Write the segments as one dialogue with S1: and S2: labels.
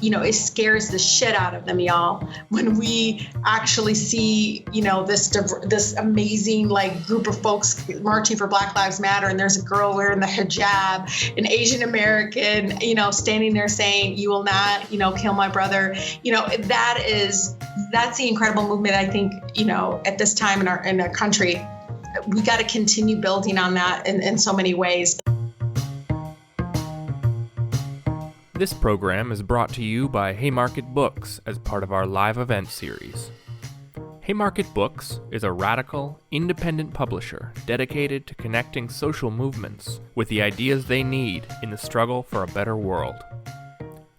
S1: it scares the shit out of them, y'all, when we actually see, this amazing group of folks marching for Black Lives Matter, and there's a girl wearing the hijab, an Asian American, standing there saying, "You will not, kill my brother." That's the incredible movement. I think, at this time in our country, we got to continue building on that in so many ways.
S2: This program is brought to you by Haymarket Books as part of our live event series. Haymarket Books is a radical, independent publisher dedicated to connecting social movements with the ideas they need in the struggle for a better world.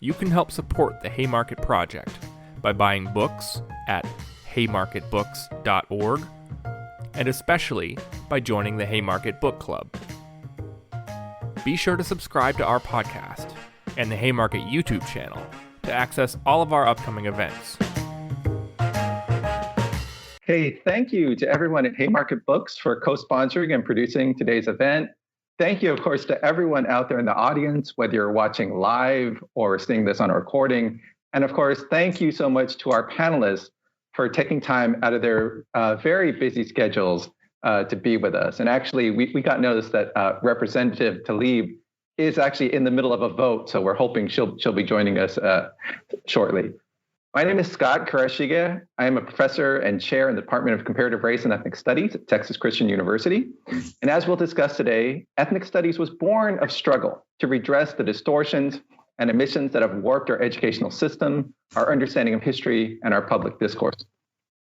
S2: You can help support the Haymarket Project by buying books at haymarketbooks.org, and especially by joining the Haymarket Book Club. Be sure to subscribe to our podcast and the Haymarket YouTube channel to access all of our upcoming events.
S3: Hey, thank you to everyone at Haymarket Books for co-sponsoring and producing today's event. Thank you, of course, to everyone out there in the audience, whether you're watching live or seeing this on a recording. And of course, thank you so much to our panelists for taking time out of their very busy schedules to be with us. And actually, we got notice that Representative Tlaib is actually in the middle of a vote, so we're hoping she'll be joining us shortly. My name is Scott Kurashige. I am a professor and chair in the Department of Comparative Race and Ethnic Studies at Texas Christian University. And as we'll discuss today, ethnic studies was born of struggle to redress the distortions and omissions that have warped our educational system, our understanding of history, and our public discourse.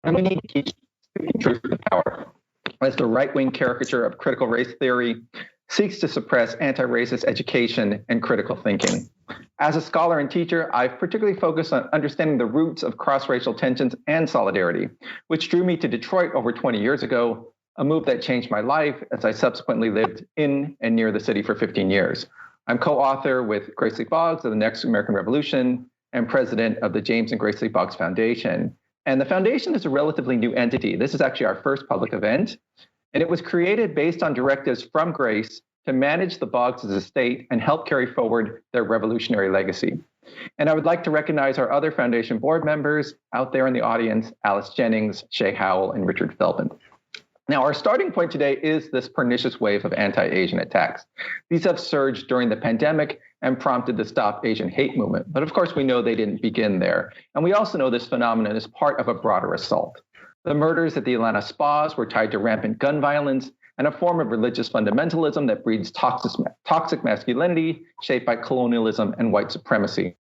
S3: And we need to keep speaking truth to power. As the right-wing caricature of critical race theory seeks to suppress anti-racist education and critical thinking. As a scholar and teacher, I've particularly focused on understanding the roots of cross-racial tensions and solidarity, which drew me to Detroit over 20 years ago, a move that changed my life as I subsequently lived in and near the city for 15 years. I'm co-author with Grace Lee Boggs of the Next American Revolution and president of the James and Grace Lee Boggs Foundation. And the foundation is a relatively new entity. This is actually our first public event. And it was created based on directives from Grace to manage the Boggs' estate and help carry forward their revolutionary legacy. And I would like to recognize our other foundation board members out there in the audience, Alice Jennings, Shay Howell, and Richard Feldman. Now, our starting point today is this pernicious wave of anti-Asian attacks. These have surged during the pandemic and prompted the Stop Asian Hate movement. But of course, we know they didn't begin there. And we also know this phenomenon is part of a broader assault. The murders at the Atlanta spas were tied to rampant gun violence and a form of religious fundamentalism that breeds toxic masculinity shaped by colonialism and white supremacy.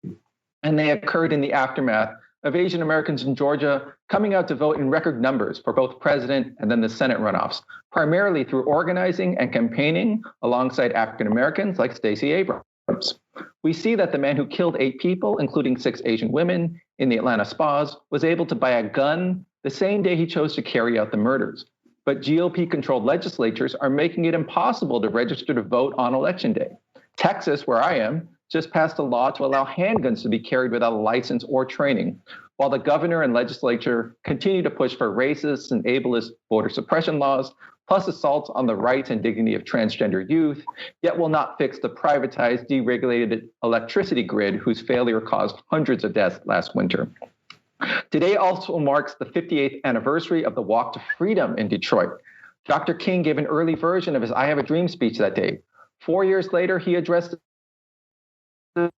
S3: And they occurred in the aftermath of Asian Americans in Georgia coming out to vote in record numbers for both president and then the Senate runoffs, primarily through organizing and campaigning alongside African Americans like Stacey Abrams. We see that the man who killed 8 people, including 6 Asian women, in the Atlanta spas was able to buy a gun the same day he chose to carry out the murders. But GOP-controlled legislatures are making it impossible to register to vote on Election Day. Texas, where I am, just passed a law to allow handguns to be carried without a license or training, while the governor and legislature continue to push for racist and ableist voter suppression laws, plus assaults on the rights and dignity of transgender youth, yet will not fix the privatized, deregulated electricity grid whose failure caused hundreds of deaths last winter. Today also marks the 58th anniversary of the Walk to Freedom in Detroit. Dr. King gave an early version of his I Have a Dream speech that day. 4 years later, he addressed the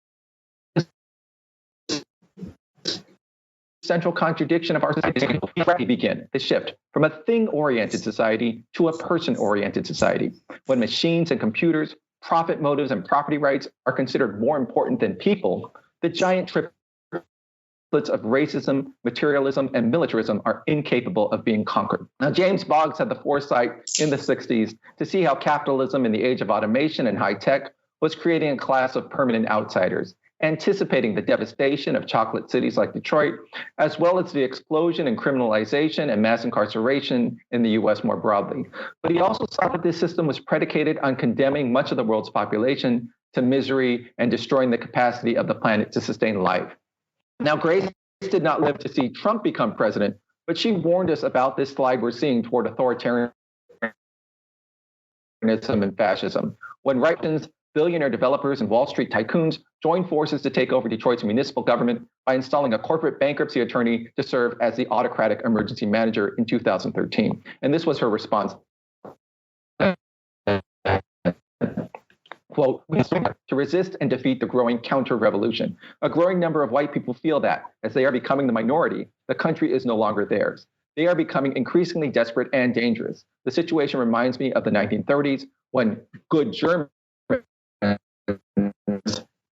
S3: central contradiction of our society. We begin the shift from a thing-oriented society to a person-oriented society, when machines and computers, profit motives, and property rights are considered more important than people. The giant triplets of racism, materialism, and militarism are incapable of being conquered. Now, James Boggs had the foresight in the 60s to see how capitalism in the age of automation and high tech was creating a class of permanent outsiders, anticipating the devastation of chocolate cities like Detroit, as well as the explosion in criminalization and mass incarceration in the US more broadly. But he also saw that this system was predicated on condemning much of the world's population to misery and destroying the capacity of the planet to sustain life. Now, Grace did not live to see Trump become president, but she warned us about this slide we're seeing toward authoritarianism and fascism. When ripens, billionaire developers and Wall Street tycoons joined forces to take over Detroit's municipal government by installing a corporate bankruptcy attorney to serve as the autocratic emergency manager in 2013. And this was her response. Quote, to resist and defeat the growing counter-revolution. A growing number of white people feel that, as they are becoming the minority, the country is no longer theirs. They are becoming increasingly desperate and dangerous. The situation reminds me of the 1930s, when good Germans,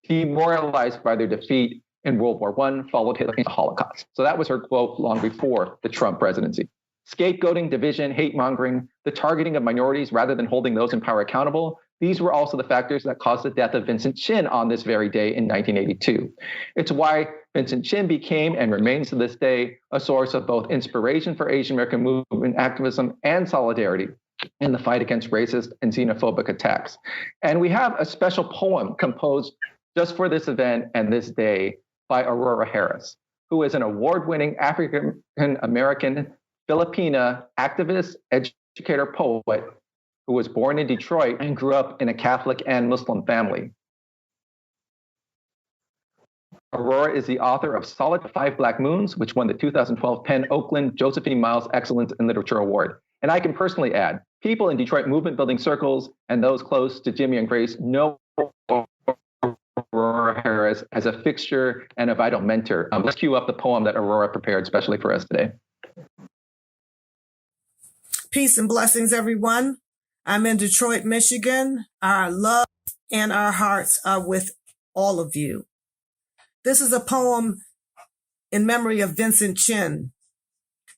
S3: demoralized by their defeat in World War I, followed Hitler into the Holocaust. So that was her quote long before the Trump presidency. Scapegoating, division, hate-mongering, the targeting of minorities rather than holding those in power accountable, these were also the factors that caused the death of Vincent Chin on this very day in 1982. It's why Vincent Chin became and remains to this day a source of both inspiration for Asian American movement activism and solidarity in the fight against racist and xenophobic attacks. And we have a special poem composed just for this event and this day by Aurora Harris, who is an award-winning African-American Filipina activist, educator, poet, who was born in Detroit and grew up in a Catholic and Muslim family. Aurora is the author of Solid 5 Black Moons, which won the 2012 Penn Oakland Josephine Miles Excellence in Literature Award. And I can personally add, people in Detroit movement building circles and those close to Jimmy and Grace know Aurora Harris as a fixture and a vital mentor. Let's cue up the poem that Aurora prepared specially for us today.
S4: Peace and blessings, everyone. I'm in Detroit, Michigan. Our love and our hearts are with all of you. This is a poem in memory of Vincent Chin.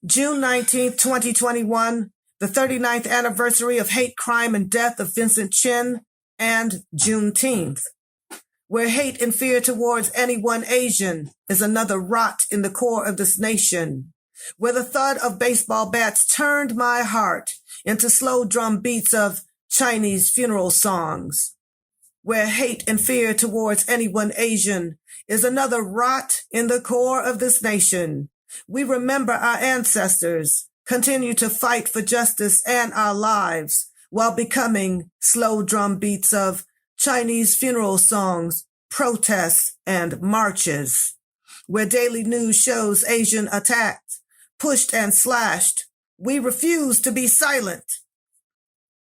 S4: June 19th, 2021, the 39th anniversary of hate, crime, and death of Vincent Chin, and Juneteenth, where hate and fear towards anyone Asian is another rot in the core of this nation, where the thud of baseball bats turned my heart into slow drum beats of Chinese funeral songs, where hate and fear towards anyone Asian is another rot in the core of this nation. We remember our ancestors, continue to fight for justice and our lives while becoming slow drum beats of Chinese funeral songs, protests, and marches, where daily news shows Asian attacked, pushed and slashed. We refuse to be silent.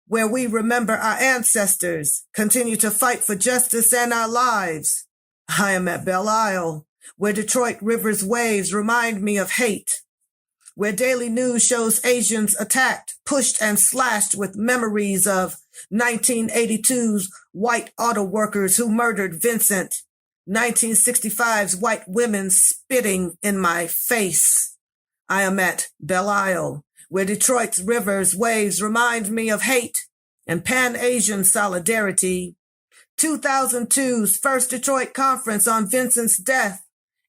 S4: Where we remember our ancestors, continue to fight for justice and our lives. I am at Belle Isle, where Detroit River's waves remind me of hate. Where daily news shows Asians attacked, pushed and slashed with memories of 1982's white auto workers who murdered Vincent, 1965's white women spitting in my face. I am at Belle Isle, where Detroit's river's waves remind me of hate and Pan-Asian solidarity. 2002's First Detroit Conference on Vincent's death,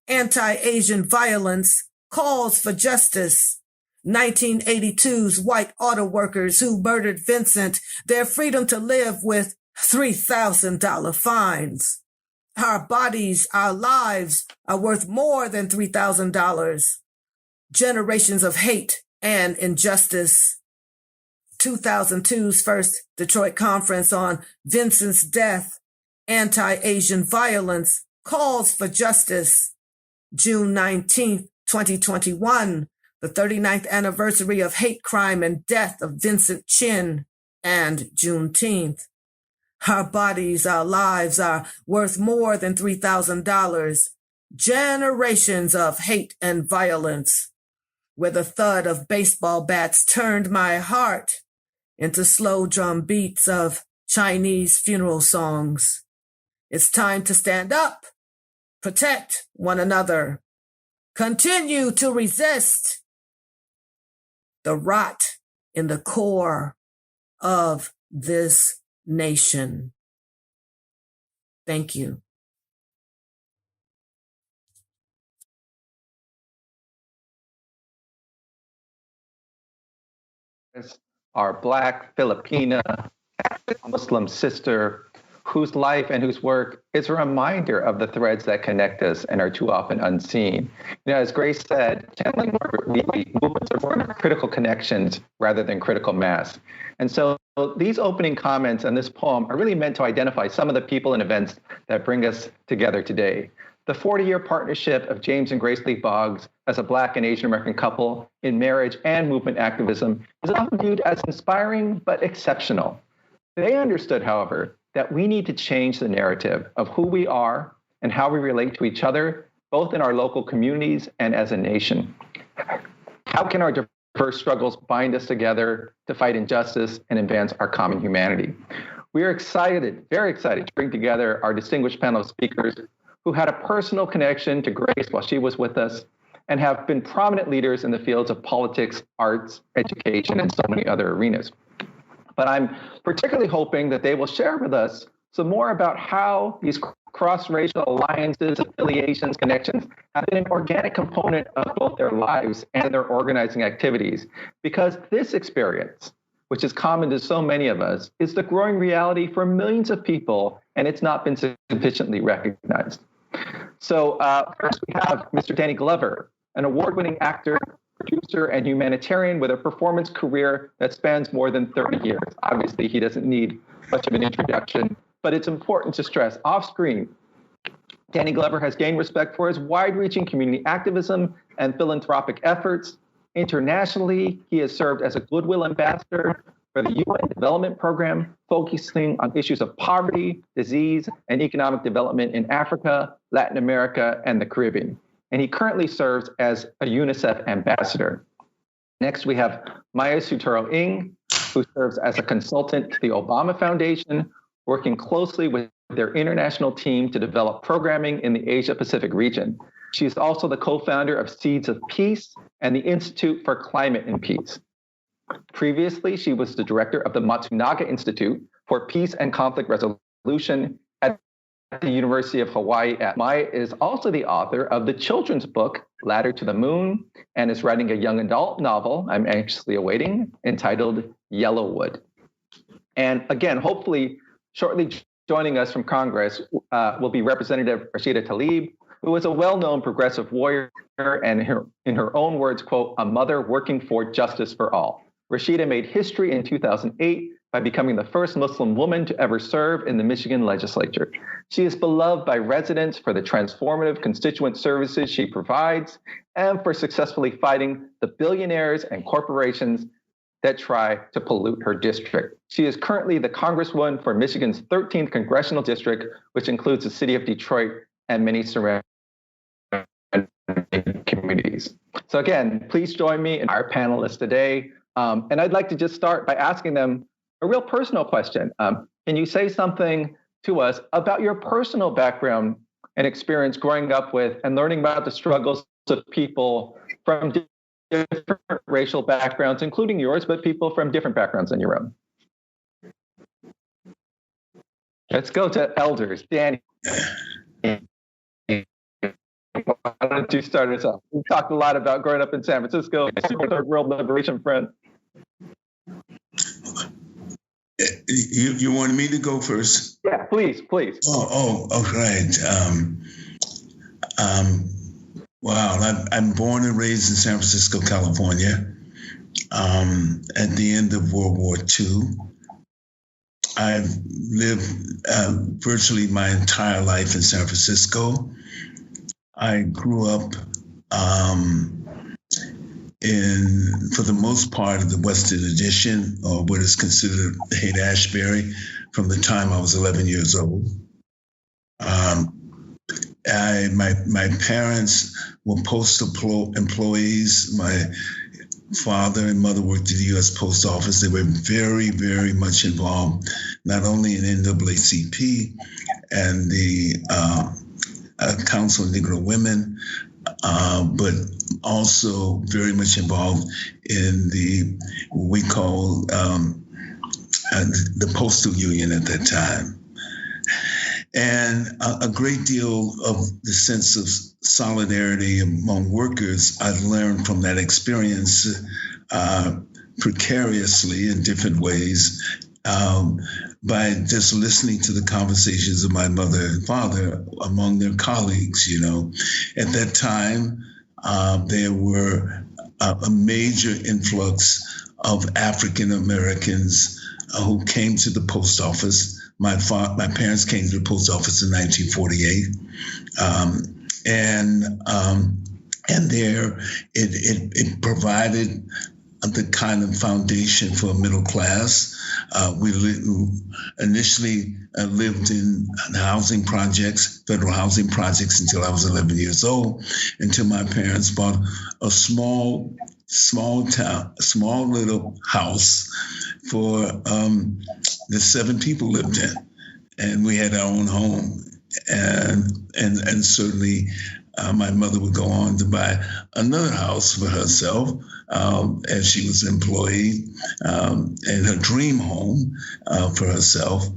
S4: anti-Asian violence, calls for justice. 1982's white auto workers who murdered Vincent, their freedom to live with $3,000 fines. Our bodies, our lives are worth more than $3,000. Generations of hate and injustice. 2002's First Detroit Conference on Vincent's death, anti-Asian violence, calls for justice. June 19th, 2021, the 39th anniversary of hate, crime, and death of Vincent Chin, and Juneteenth. Our bodies, our lives are worth more than $3,000. Generations of hate and violence, where the thud of baseball bats turned my heart into slow drum beats of Chinese funeral songs. It's time to stand up, protect one another, continue to resist the rot in the core of this nation. Thank you.
S3: Our Black, Filipina, Muslim sister whose life and whose work is a reminder of the threads that connect us and are too often unseen. As Grace said, channeling movements are born of critical connections rather than critical mass. And so these opening comments and this poem are really meant to identify some of the people and events that bring us together today. The 40-year partnership of James and Grace Lee Boggs as a Black and Asian American couple in marriage and movement activism is often viewed as inspiring but exceptional. They understood, however, that we need to change the narrative of who we are and how we relate to each other, both in our local communities and as a nation. How can our diverse struggles bind us together to fight injustice and advance our common humanity? We are excited, very excited, to bring together our distinguished panel of speakers who had a personal connection to Grace while she was with us and have been prominent leaders in the fields of politics, arts, education, and so many other arenas. But I'm particularly hoping that they will share with us some more about how these cross-racial alliances, affiliations, connections have been an organic component of both their lives and their organizing activities. Because this experience, which is common to so many of us, is the growing reality for millions of people, and it's not been sufficiently recognized. So first we have Mr. Danny Glover, an award-winning actor, producer, and humanitarian with a performance career that spans more than 30 years. Obviously, he doesn't need much of an introduction, but it's important to stress off-screen, Danny Glover has gained respect for his wide-reaching community activism and philanthropic efforts. Internationally, he has served as a goodwill ambassador for the UN Development Program, focusing on issues of poverty, disease, and economic development in Africa, Latin America, and the Caribbean. And he currently serves as a UNICEF ambassador. Next, we have Maya Sutaro Ng, who serves as a consultant to the Obama Foundation, working closely with their international team to develop programming in the Asia-Pacific region. She is also the co-founder of Seeds of Peace and the Institute for Climate and Peace. Previously, she was the director of the Matsunaga Institute for Peace and Conflict Resolution at the University of Hawaii. Maya is also the author of the children's book, Ladder to the Moon, and is writing a young adult novel I'm anxiously awaiting, entitled Yellowwood. And again, hopefully, shortly joining us from Congress will be Representative Rashida Tlaib, who is a well-known progressive warrior and in her own words, quote, a mother working for justice for all. Rashida made history in 2008 by becoming the first Muslim woman to ever serve in the Michigan legislature. She is beloved by residents for the transformative constituent services she provides and for successfully fighting the billionaires and corporations that try to pollute her district. She is currently the Congresswoman for Michigan's 13th Congressional District, which includes the city of Detroit and many surrounding communities. So again, please join me and our panelists today. And I'd like to just start by asking them a real personal question. Can you say something to us about your personal background and experience growing up with and learning about the struggles of people from different racial backgrounds, including yours, but people from different backgrounds than your own? Let's go to elders. Danny, why don't you start us off? We talked a lot about growing up in San Francisco, Third World Liberation Front.
S5: You wanted me to go first?
S3: Yeah, please.
S5: Oh, right. Wow, I'm born and raised in San Francisco, California. At the end of World War II, I've lived virtually my entire life in San Francisco. I grew up for the most part, of the Western Addition, or what is considered Haight-Ashbury, from the time I was 11 years old. My parents were postal employees. My father and mother worked at the U.S. Post Office. They were very, very much involved, not only in NAACP and the Council of Negro Women, but also very much involved in what we call the Postal Union at that time. And a great deal of the sense of solidarity among workers I've learned from that experience precariously in different ways by just listening to the conversations of my mother and father among their colleagues. At that time, there were a major influx of African Americans who came to the post office. My parents came to the post office in 1948, and there it provided the kind of foundation for a middle class. We initially lived in housing projects, federal housing projects, until I was 11 years old, until my parents bought a small little house for the 7 people lived in, and we had our own home. And certainly my mother would go on to buy another house for herself as she was employed, and her dream home for herself.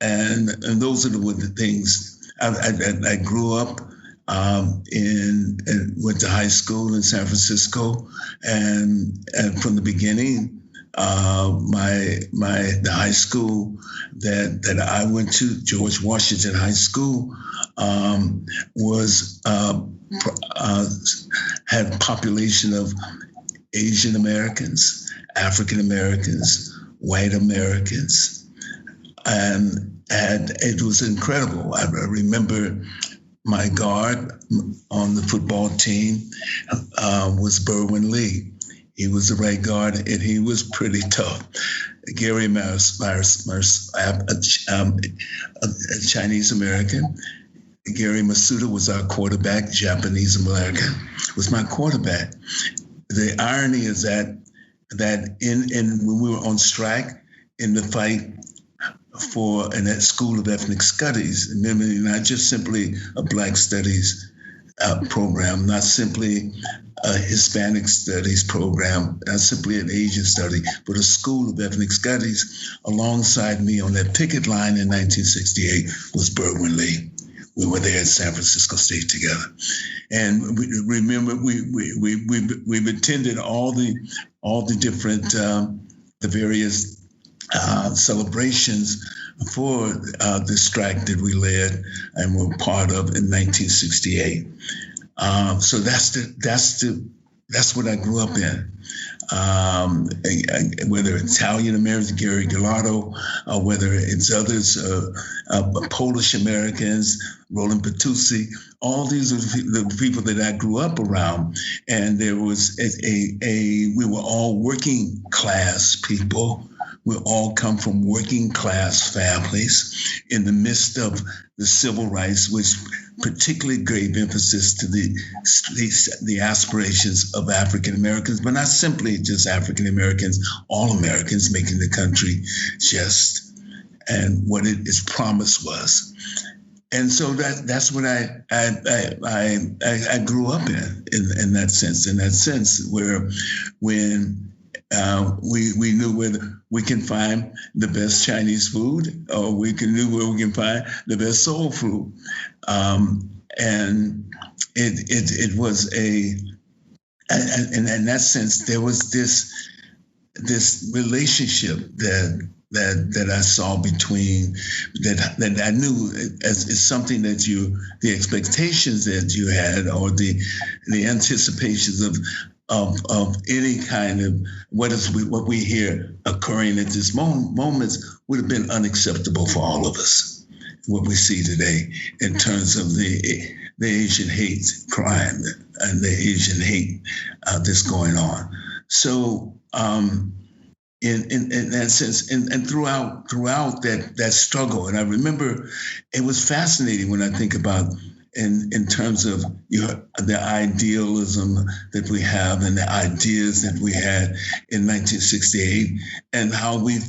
S5: And those are the things. I grew up and went to high school in San Francisco, and from the beginning, the high school that I went to, George Washington High School, had a population of Asian Americans, African Americans, white Americans, and it was incredible. I remember my guard on the football team was Berwin Lee. He was the right guard, and he was pretty tough. Gary Mars, a Chinese American. Gary Masuda was our quarterback. Japanese American was my quarterback. The irony is that in when we were on strike in the fight in that School of Ethnic Studies, remember, not just simply a Black Studies program, not simply a Hispanic Studies program, not simply an Asian study, but a School of Ethnic Studies. Alongside me on that picket line in 1968 was Berwin Lee. We were there at San Francisco State together, and remember we've attended all the different the various celebrations for the strike that we led and were part of in 1968. So that's what I grew up in. Whether Italian Americans, Gary Gallardo, or whether it's others, Polish Americans, Roland Bertuzzi, all these are the people that I grew up around. And there was we were all working class people. We all come from working class families in the midst of the civil rights, which particularly gave emphasis to the aspirations of African Americans, but not simply just African Americans, all Americans, making the country just and what its promise was. And so that's what I grew up in that sense, where when we knew where we can find the best Chinese food, or we knew where we can find the best soul food, and it was and in that sense there was this relationship that I saw between that I knew as something that the expectations that you had, or the anticipations of any kind of what we hear occurring at this moments would have been unacceptable for all of us. What we see today in terms of the Asian hate crime and the Asian hate that's going on. So in that sense, and throughout that struggle, and I remember it was fascinating when I think about in terms of the idealism that we have and the ideas that we had in 1968, and how we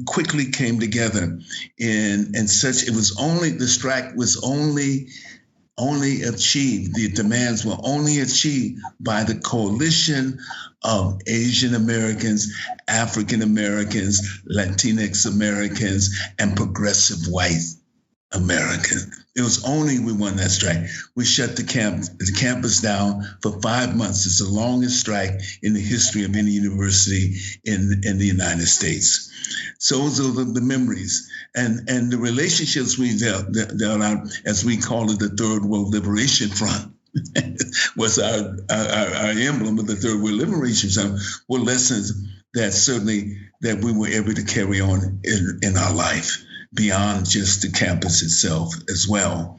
S5: quickly came together in such. It was only the strike was only achieved. The demands were only achieved by the coalition of Asian Americans, African Americans, Latinx Americans, and progressive white American. It was only we won that strike. We shut the campus down for 5 months. It's the longest strike in the history of any university in the United States. So those are the memories and the relationships we dealt out, as we call it, the Third World Liberation Front. Was our emblem of the Third World Liberation Front, were lessons that certainly that we were able to carry on in our life beyond just the campus itself as well.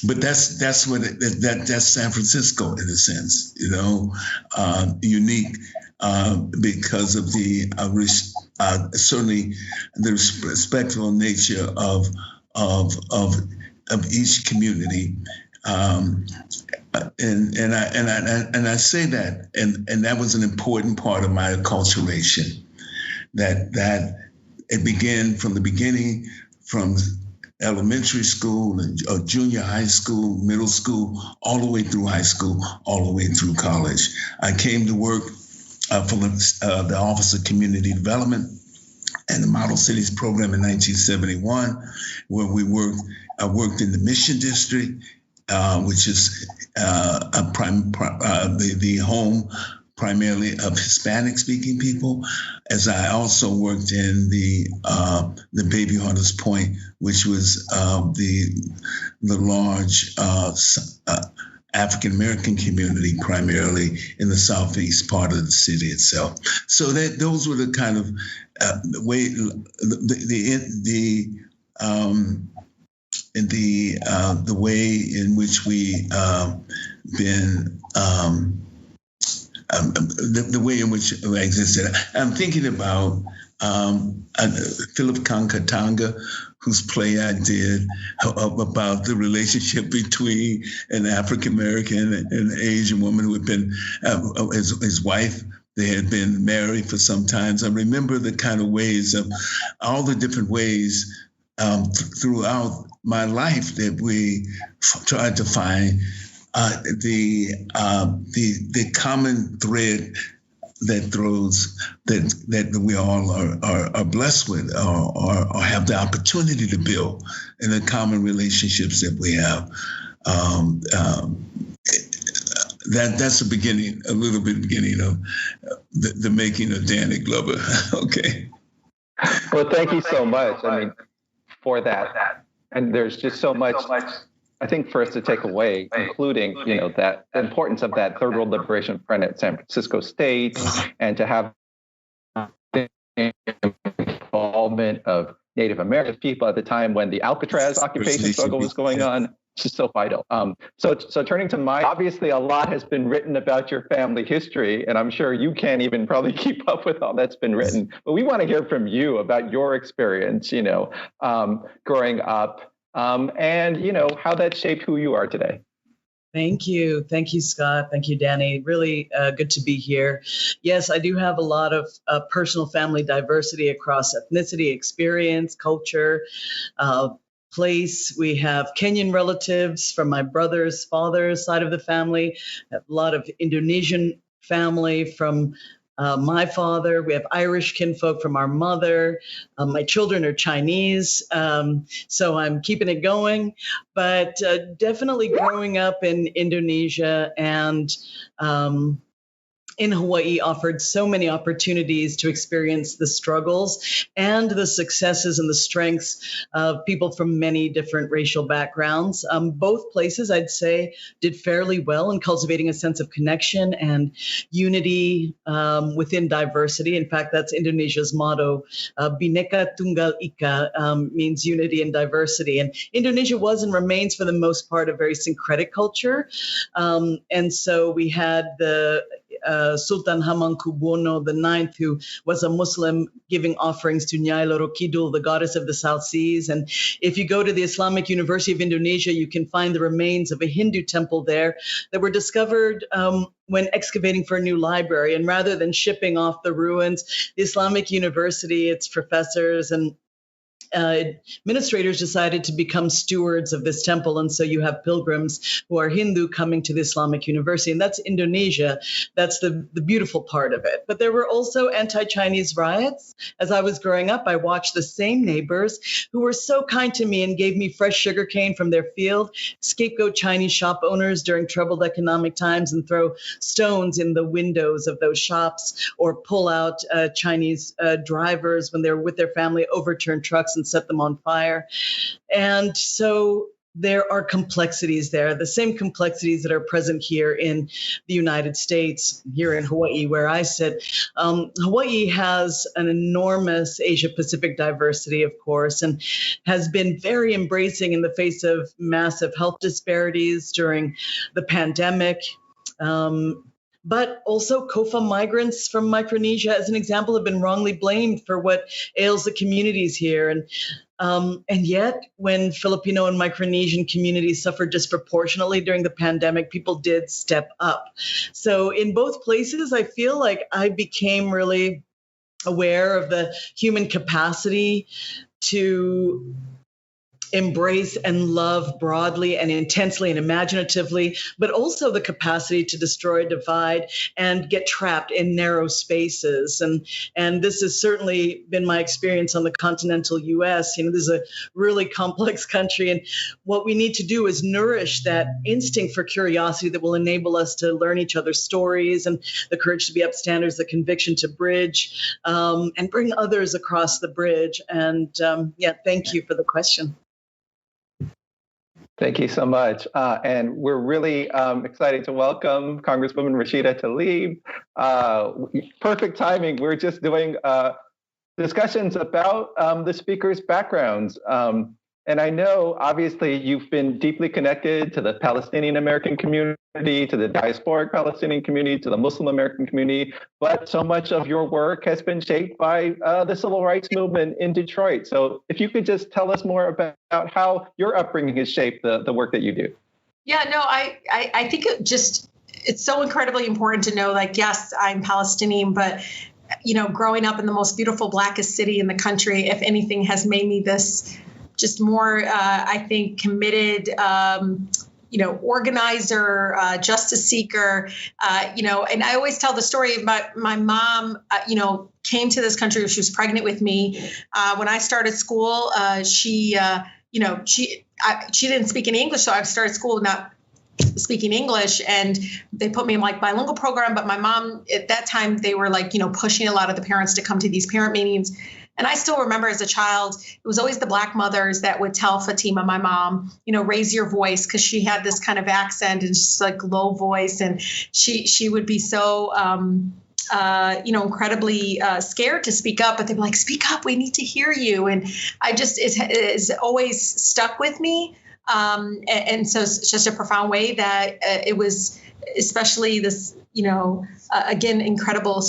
S5: But that's what that's San Francisco in a sense, unique because of the certainly the respectful nature of each community. And I say that, and that was an important part of my acculturation, that it began from the beginning, from elementary school or junior high school, middle school, all the way through high school, all the way through college. I came to work for the Office of Community Development and the Model Cities program in 1971, where I worked in the Mission District, which is the home primarily of Hispanic-speaking people, as I also worked in the Baby Hunters Point, which was the large African-American community, primarily in the southeast part of the city itself. So those were the kind of the way the way in which we been the way in which I existed. I'm thinking about Philip Kankatanga, whose play I did about the relationship between an African American and an Asian woman who had been his wife. They had been married for some time. I remember the kind of ways of all the different ways throughout my life that we tried to find the common thread that we all are blessed with or have the opportunity to build in the common relationships that we have. That's the beginning, a little bit beginning of the making of Danny Glover. Okay.
S3: Well, thank you so much. I mean, for that. And there's just so much, I think, for us to take away, including, that the importance of that Third World Liberation Front at San Francisco State, and to have the involvement of Native American people at the time when the Alcatraz occupation struggle was going on. It's just so vital. So turning to obviously a lot has been written about your family history, and I'm sure you can't even probably keep up with all that's been written. But we want to hear from you about your experience, growing up, and how that shaped who you are today.
S6: Thank you, Scott. Thank you, Danny. Really good to be here. Yes, I do have a lot of personal family diversity across ethnicity, experience, culture, place. We have Kenyan relatives from my brother's father's side of the family, a lot of Indonesian family from my father. We have Irish kinfolk from our mother. My children are Chinese, so I'm keeping it going. But definitely growing up in Indonesia and in Hawaii offered so many opportunities to experience the struggles and the successes and the strengths of people from many different racial backgrounds. Both places, I'd say, did fairly well in cultivating a sense of connection and unity within diversity. In fact, that's Indonesia's motto, Bhinneka Tunggal Ika, means unity and diversity. And Indonesia was and remains, for the most part, a very syncretic culture. And so we had the Sultan Hamengkubuwono IX, who was a Muslim, giving offerings to Nyai Loro Kidul, the goddess of the South Seas. And if you go to the Islamic University of Indonesia, you can find the remains of a Hindu temple there that were discovered when excavating for a new library. And rather than shipping off the ruins, the Islamic University, its professors and administrators decided to become stewards of this temple. And so you have pilgrims who are Hindu coming to the Islamic University. And that's Indonesia. That's the beautiful part of it. But there were also anti-Chinese riots. As I was growing up, I watched the same neighbors who were so kind to me and gave me fresh sugarcane from their field, scapegoat Chinese shop owners during troubled economic times and throw stones in the windows of those shops, or pull out Chinese drivers when they're with their family, overturn trucks and set them on fire. And so there are complexities there, the same complexities that are present here in the United States, here in Hawaii, where I sit. Hawaii has an enormous Asia-Pacific diversity, of course, and has been very embracing in the face of massive health disparities during the pandemic. But also COFA migrants from Micronesia, as an example, have been wrongly blamed for what ails the communities here. And yet, when Filipino and Micronesian communities suffered disproportionately during the pandemic, people did step up. So in both places, I feel like I became really aware of the human capacity to embrace and love broadly and intensely and imaginatively, but also the capacity to destroy, divide, and get trapped in narrow spaces. And this has certainly been my experience on the continental US. This is a really complex country. And what we need to do is nourish that instinct for curiosity that will enable us to learn each other's stories, and the courage to be upstanders, the conviction to bridge, and bring others across the bridge. And thank you for the question.
S3: Thank you so much. And we're really excited to welcome Congresswoman Rashida Tlaib. Perfect timing. We're just doing discussions about the speakers' backgrounds. And I know, obviously, you've been deeply connected to the Palestinian American community, to the diasporic Palestinian community, to the Muslim American community, but so much of your work has been shaped by the civil rights movement in Detroit. So if you could just tell us more about how your upbringing has shaped the work that you do.
S1: Yeah, no, I think it's so incredibly important to know, like, yes, I'm Palestinian, but growing up in the most beautiful, blackest city in the country, if anything, has made me this just more, I think, committed, organizer, justice seeker, and I always tell the story of my mom, came to this country. She was pregnant with me. When I started school, she didn't speak any English. So I started school not speaking English, and they put me in like bilingual program. But my mom at that time, they were like, pushing a lot of the parents to come to these parent meetings. And I still remember as a child, it was always the Black mothers that would tell Fatima, my mom, raise your voice, because she had this kind of accent and just like low voice. And she would be so, incredibly scared to speak up, but they'd be like, speak up, we need to hear you. And it's always stuck with me. And so it's just a profound way that it was, especially this, again, incredible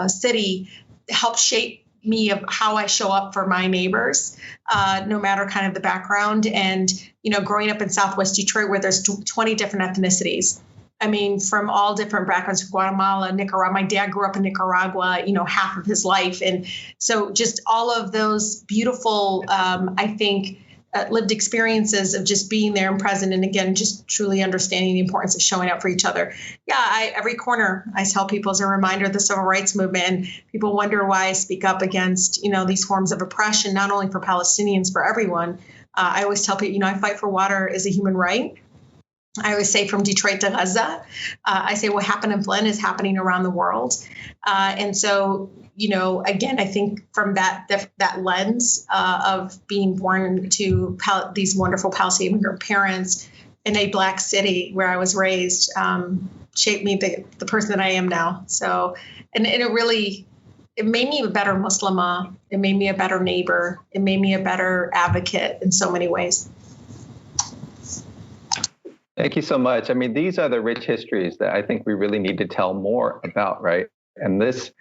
S1: city helped shape me of how I show up for my neighbors, no matter kind of the background. And, growing up in Southwest Detroit, where there's 20 different ethnicities. I mean, from all different backgrounds, Guatemala, Nicaragua. My dad grew up in Nicaragua, half of his life. And so just all of those beautiful, I think, lived experiences of just being there and present. And again, just truly understanding the importance of showing up for each other. Yeah, every corner I tell people is a reminder of the civil rights movement. And people wonder why I speak up against, these forms of oppression, not only for Palestinians, for everyone. I always tell people, I fight for water as a human right. I always say from Detroit to Gaza. I say what happened in Flint is happening around the world. And so, again, I think from that lens of being born to these wonderful Palestinian immigrant parents in a Black city where I was raised, shaped me the person that I am now. So, and it made me a better Muslimah. It made me a better neighbor. It made me a better advocate in so many ways.
S3: Thank you so much. I mean, these are the rich histories that I think we really need to tell more about, right? And this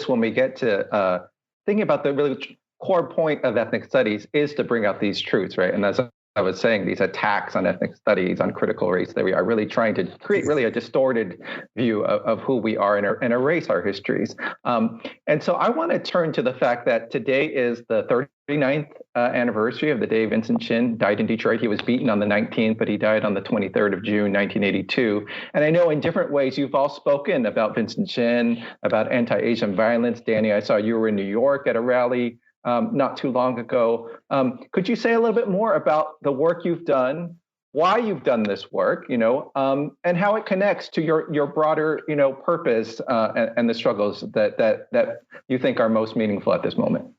S3: when we get to thinking about the really core point of ethnic studies is to bring out these truths, right? And as I was saying, these attacks on ethnic studies, on critical race theory, are really trying to create really a distorted view of who we are and erase our histories. And so I want to turn to the fact that today is the 39th anniversary of the day Vincent Chin died in Detroit. He was beaten on the 19th, but he died on the 23rd of June, 1982. And I know in different ways you've all spoken about Vincent Chin, about anti-Asian violence. Danny, I saw you were in New York at a rally not too long ago. Could you say a little bit more about the work you've done, why you've done this work, and how it connects to your broader, purpose and the struggles that you think are most meaningful at this moment?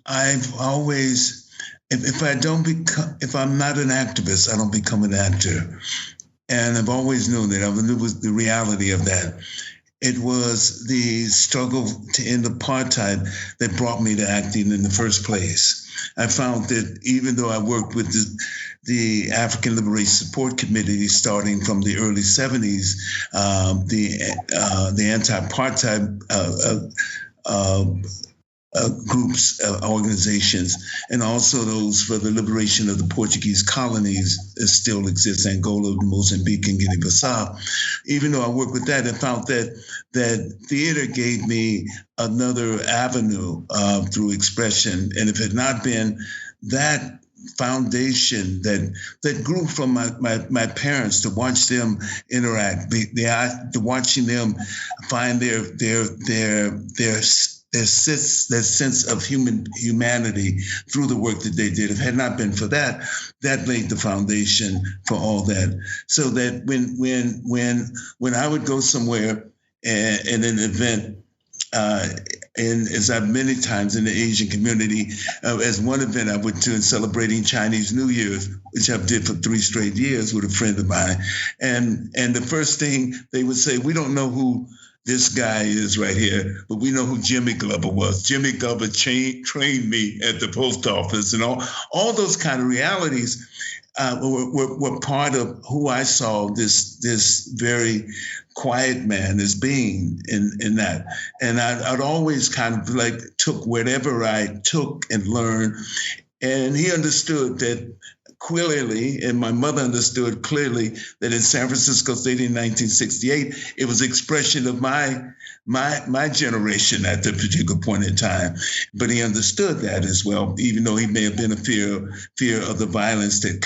S5: I've always, if I'm not an activist, I don't become an actor. And I've always known that. It was the reality of that. It was the struggle to end apartheid that brought me to acting in the first place. I found that even though I worked with the African Liberation Support Committee starting from the early 70s, the anti-apartheid groups, organizations, and also those for the liberation of the Portuguese colonies that still exist, Angola, Mozambique, and Guinea-Bissau. Even though I worked with that, I found that theater gave me another avenue through expression. And if it had not been that foundation that grew from my parents, to watch them interact, to watching them find their sense of humanity through the work that they did. If it had not been for that, that laid the foundation for all that. So that when I would go somewhere in an event, and as I've many times in the Asian community, as one event I went to in celebrating Chinese New Year, which I did for 3 straight years with a friend of mine, and the first thing they would say, we don't know who this guy is right here, but we know who Jimmy Glover was. Jimmy Glover trained me at the post office, and all those kind of realities were part of who I saw this very quiet man as being in that. And I'd always kind of like took whatever I took and learned. And he understood that clearly, and my mother understood clearly, that in San Francisco State in 1968, it was expression of my generation at that particular point in time. But he understood that as well, even though he may have been a fear of the violence that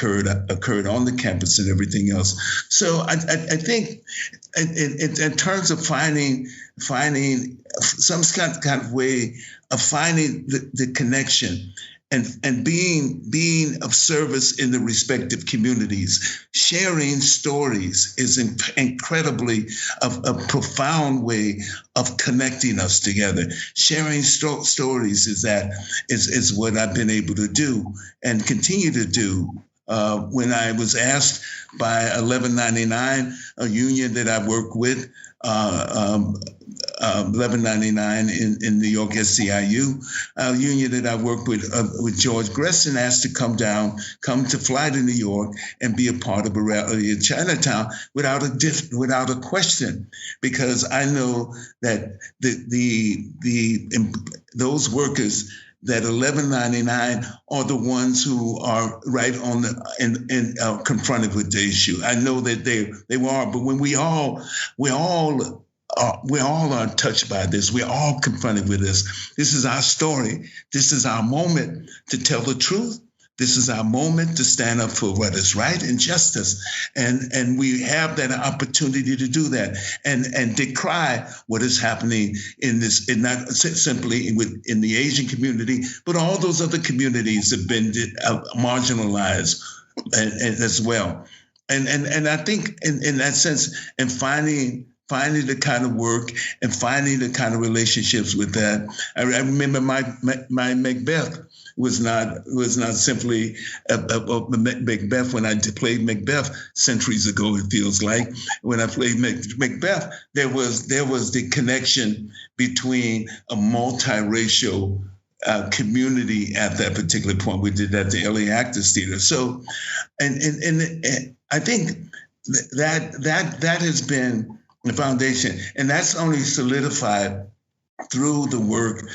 S5: occurred on the campus and everything else. So I think in terms of finding some kind of way of finding the connection, and being of service in the respective communities, sharing stories is incredibly a profound way of connecting us together. Sharing stories is what I've been able to do and continue to do. When I was asked by 1199, a union that I work with, 1199 in New York, SCIU, a union that I work with George Gresson, asked to come to fly to New York and be a part of a rally in Chinatown without a question, because I know that those workers that 1199 are the ones who are right on confronted with the issue. I know that they are, but when we all are touched by this. We're all confronted with this. This is our story. This is our moment to tell the truth. This is our moment to stand up for what is right and justice. And we have that opportunity to do that and decry what is happening in this, and not simply in the Asian community, but all those other communities have been marginalized as well. And I think in that sense, and finding the kind of work and finding the kind of relationships with that. I remember my Macbeth was not simply a Macbeth. When I played Macbeth centuries ago, it feels like, when I played Macbeth, there was the connection between a multiracial community at that particular point. We did that at the LA Actors Theater. So, and I think that has been the foundation, and that's only solidified through the work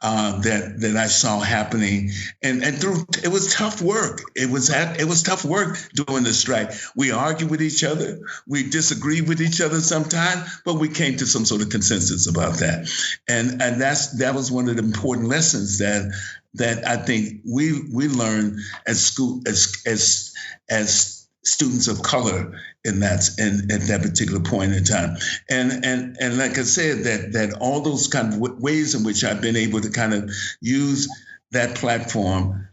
S5: that I saw happening, and through it was tough work. It was tough work during the strike. We argued with each other, we disagreed with each other sometimes, but we came to some sort of consensus about that, and that was one of the important lessons that I think we learned at school as students of color at that particular point in time. And like I said, that all those kind of ways in which I've been able to kind of use that platform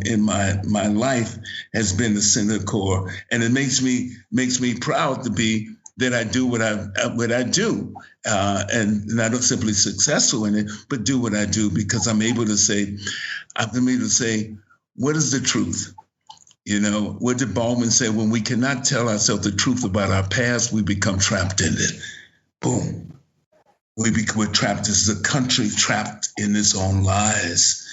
S5: in my life has been the center core. And it makes me proud to be that I do what I do, and not simply successful in it, but do what I do because I'm able to say, what is the truth? You know, what did Baldwin say? When we cannot tell ourselves the truth about our past, we become trapped in it. Boom. We're trapped. This is a country trapped in its own lies.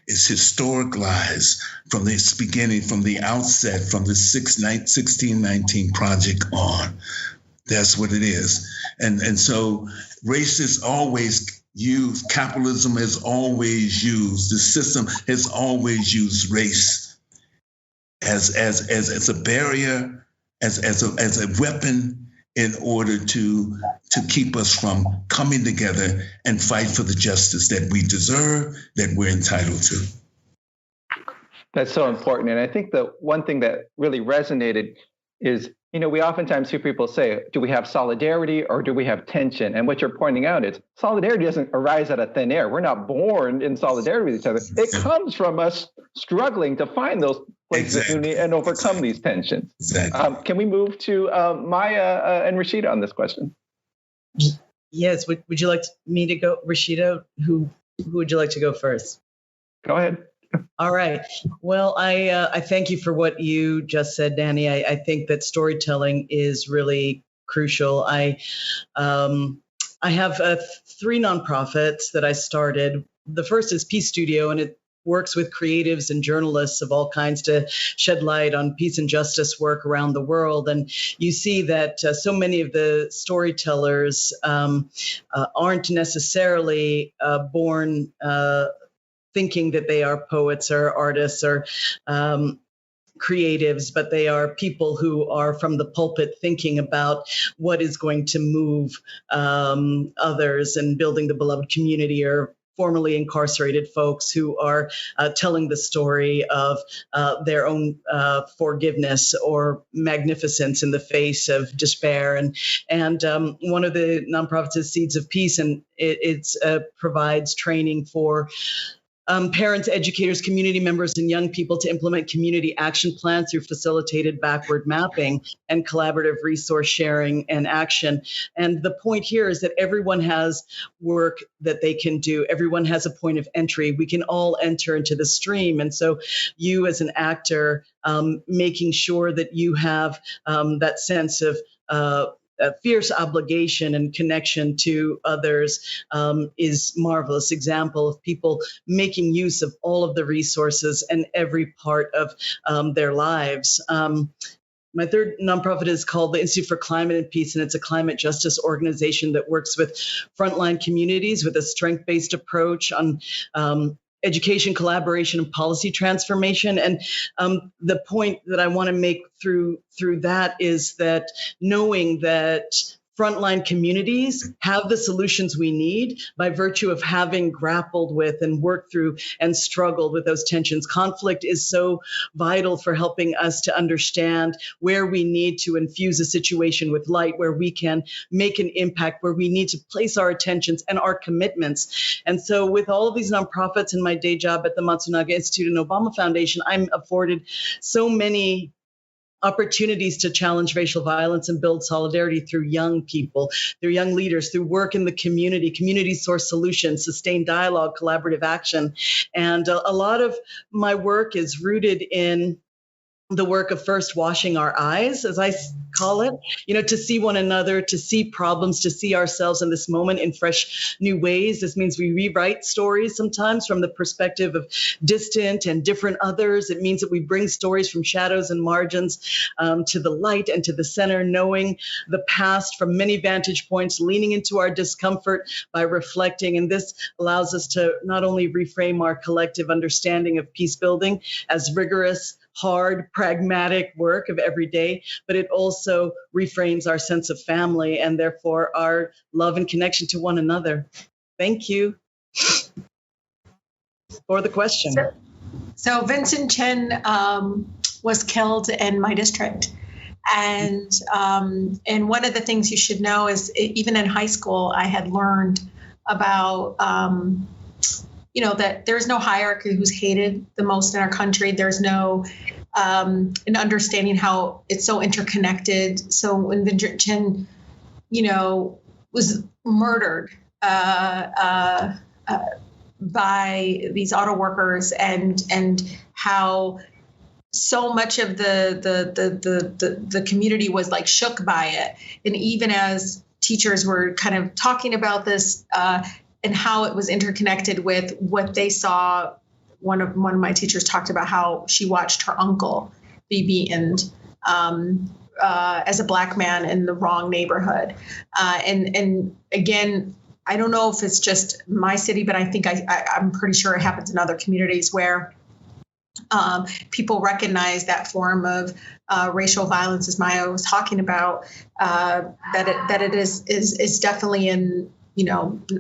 S5: It's historic lies from its beginning, from the outset, from the 1619 Project on. That's what it is. And so race is always used, capitalism has always used, the system has always used race as a barrier, as a weapon in order to keep us from coming together and fight for the justice that we deserve, that we're entitled to.
S3: That's so important. And I think the one thing that really resonated is, we oftentimes hear people say, do we have solidarity or do we have tension? And what you're pointing out is solidarity doesn't arise out of thin air. We're not born in solidarity with each other. It comes from us struggling to find those places of unity and overcome these tensions.
S5: Exactly.
S3: Can we move to Maya and Rashida on this question?
S6: Yes. Would you like me to go? Rashida, who would you like to go first?
S3: Go ahead.
S6: All right. Well, I thank you for what you just said, Danny. I think that storytelling is really crucial. I have 3 nonprofits that I started. The first is Peace Studio, and it works with creatives and journalists of all kinds to shed light on peace and justice work around the world. And you see that so many of the storytellers aren't necessarily born thinking that they are poets or artists or creatives, but they are people who are from the pulpit thinking about what is going to move others and building the beloved community, or formerly incarcerated folks who are telling the story of their own forgiveness or magnificence in the face of despair. And one of the nonprofits is Seeds of Peace, and it provides training for parents, educators, community members, and young people to implement community action plans through facilitated backward mapping and collaborative resource sharing and action. And the point here is that everyone has work that they can do. Everyone has a point of entry. We can all enter into the stream. And so you as an actor, making sure that you have that sense of a fierce obligation and connection to others is marvelous example of people making use of all of the resources and every part of their lives. My third nonprofit is called the Institute for Climate and Peace, and it's a climate justice organization that works with frontline communities with a strength-based approach on education, collaboration, and policy transformation. And the point that I want to make through that is that knowing that frontline communities have the solutions we need by virtue of having grappled with and worked through and struggled with those tensions. Conflict is so vital for helping us to understand where we need to infuse a situation with light, where we can make an impact, where we need to place our attentions and our commitments. And so with all of these nonprofits and my day job at the Matsunaga Institute and Obama Foundation, I'm afforded so many opportunities to challenge racial violence and build solidarity through young people, through young leaders, through work in the community source solutions, sustained dialogue, collaborative action. And a lot of my work is rooted in the work of first washing our eyes. As I call it, to see one another, to see problems, to see ourselves in this moment in fresh new ways. This means we rewrite stories sometimes from the perspective of distant and different others. It means that we bring stories from shadows and margins to the light and to the center, knowing the past from many vantage points, leaning into our discomfort by reflecting. And this allows us to not only reframe our collective understanding of peace building as rigorous, hard, pragmatic work of every day, but it also reframes our sense of family and therefore our love and connection to one another. Thank you for the question.
S1: So Vincent Chin was killed in my district. And one of the things you should know is even in high school, I had learned about, that there's no hierarchy who's hated the most in our country. There's no an understanding how it's so interconnected. So when Vincent Chin, was murdered by these auto workers and how so much of the community was like shook by it. And even as teachers were kind of talking about this and how it was interconnected with what they saw, one of my teachers talked about how she watched her uncle be beaten as a Black man in the wrong neighborhood. And again, I don't know if it's just my city, but I think I'm pretty sure it happens in other communities where people recognize that form of racial violence, as Maya was talking about, that it is definitely in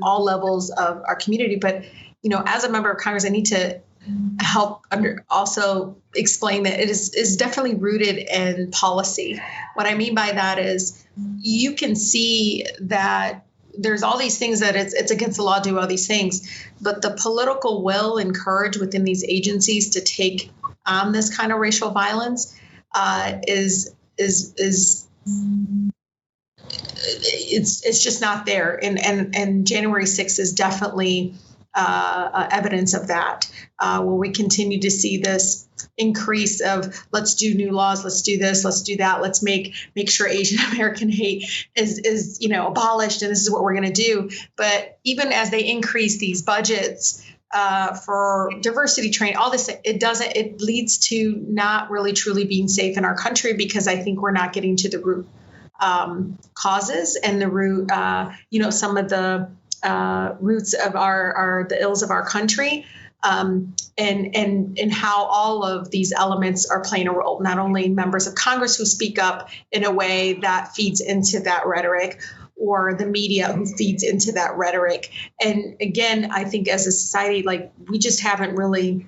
S1: all levels of our community. But as a member of Congress, I need to help also explain that it is definitely rooted in policy. What I mean by that is you can see that there's all these things that it's against the law to do all these things, but the political will and courage within these agencies to take on this kind of racial violence is it's just not there. And January 6th is definitely evidence of that, where we continue to see this increase of let's do new laws, let's do this, let's do that, let's make sure Asian American hate is abolished, and this is what we're going to do. But even as they increase these budgets for diversity training, all this, it leads to not really truly being safe in our country, because I think we're not getting to the root causes and the root, some of the roots of the ills of our country, and how all of these elements are playing a role. Not only members of Congress who speak up in a way that feeds into that rhetoric, or the media who feeds into that rhetoric. And again, I think as a society, we just haven't really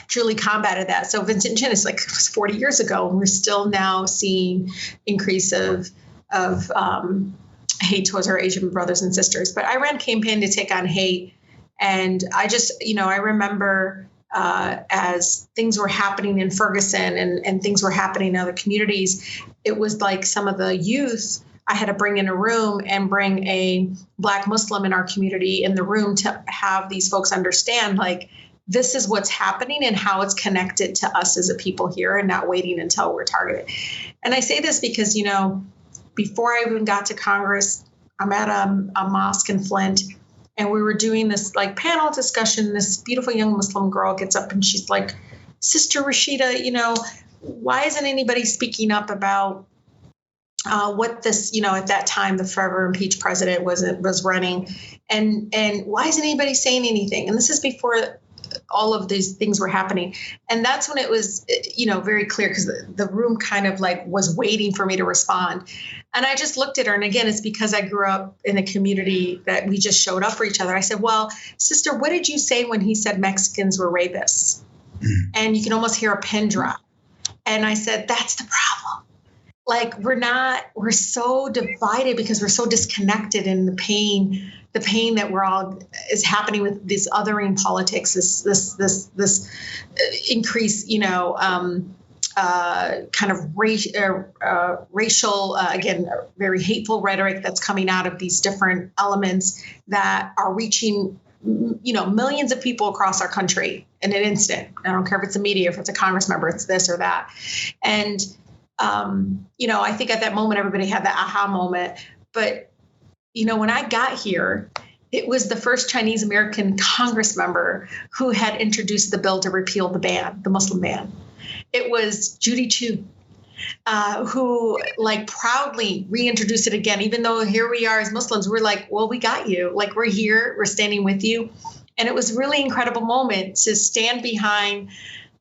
S1: truly combated that. So Vincent Chin is it was 40 years ago, and we're still now seeing increase of hate towards our Asian brothers and sisters. But I ran a campaign to take on hate. And I just, I remember as things were happening in Ferguson and things were happening in other communities, it was like some of the youth I had to bring in a room and bring a Black Muslim in our community in the room to have these folks understand, this is what's happening and how it's connected to us as a people here, and not waiting until we're targeted. And I say this because, before I even got to Congress, I'm at a mosque in Flint, and we were doing this panel discussion. This beautiful young Muslim girl gets up and she's like, Sister Rashida, why isn't anybody speaking up about what this, at that time, the forever impeached president was running, and why isn't anybody saying anything? And this is before all of these things were happening. And that's when it was, very clear, because the room kind of was waiting for me to respond. And I just looked at her. And again, it's because I grew up in a community that we just showed up for each other. I said, well, sister, what did you say when he said Mexicans were rapists? And you can almost hear a pin drop. And I said, that's the problem. We're so divided because we're so disconnected in the pain that is happening with this othering politics, this increase, kind of racial, again, very hateful rhetoric that's coming out of these different elements that are reaching, millions of people across our country in an instant. I don't care if it's the media, if it's a Congress member, it's this or that. And I think at that moment, everybody had that aha moment. But, when I got here, it was the first Chinese American Congress member who had introduced the bill to repeal the ban, the Muslim ban. It was Judy Chu, who proudly reintroduced it again, even though here we are as Muslims, we're like, well, we got you. We're here, we're standing with you. And it was a really incredible moment to stand behind,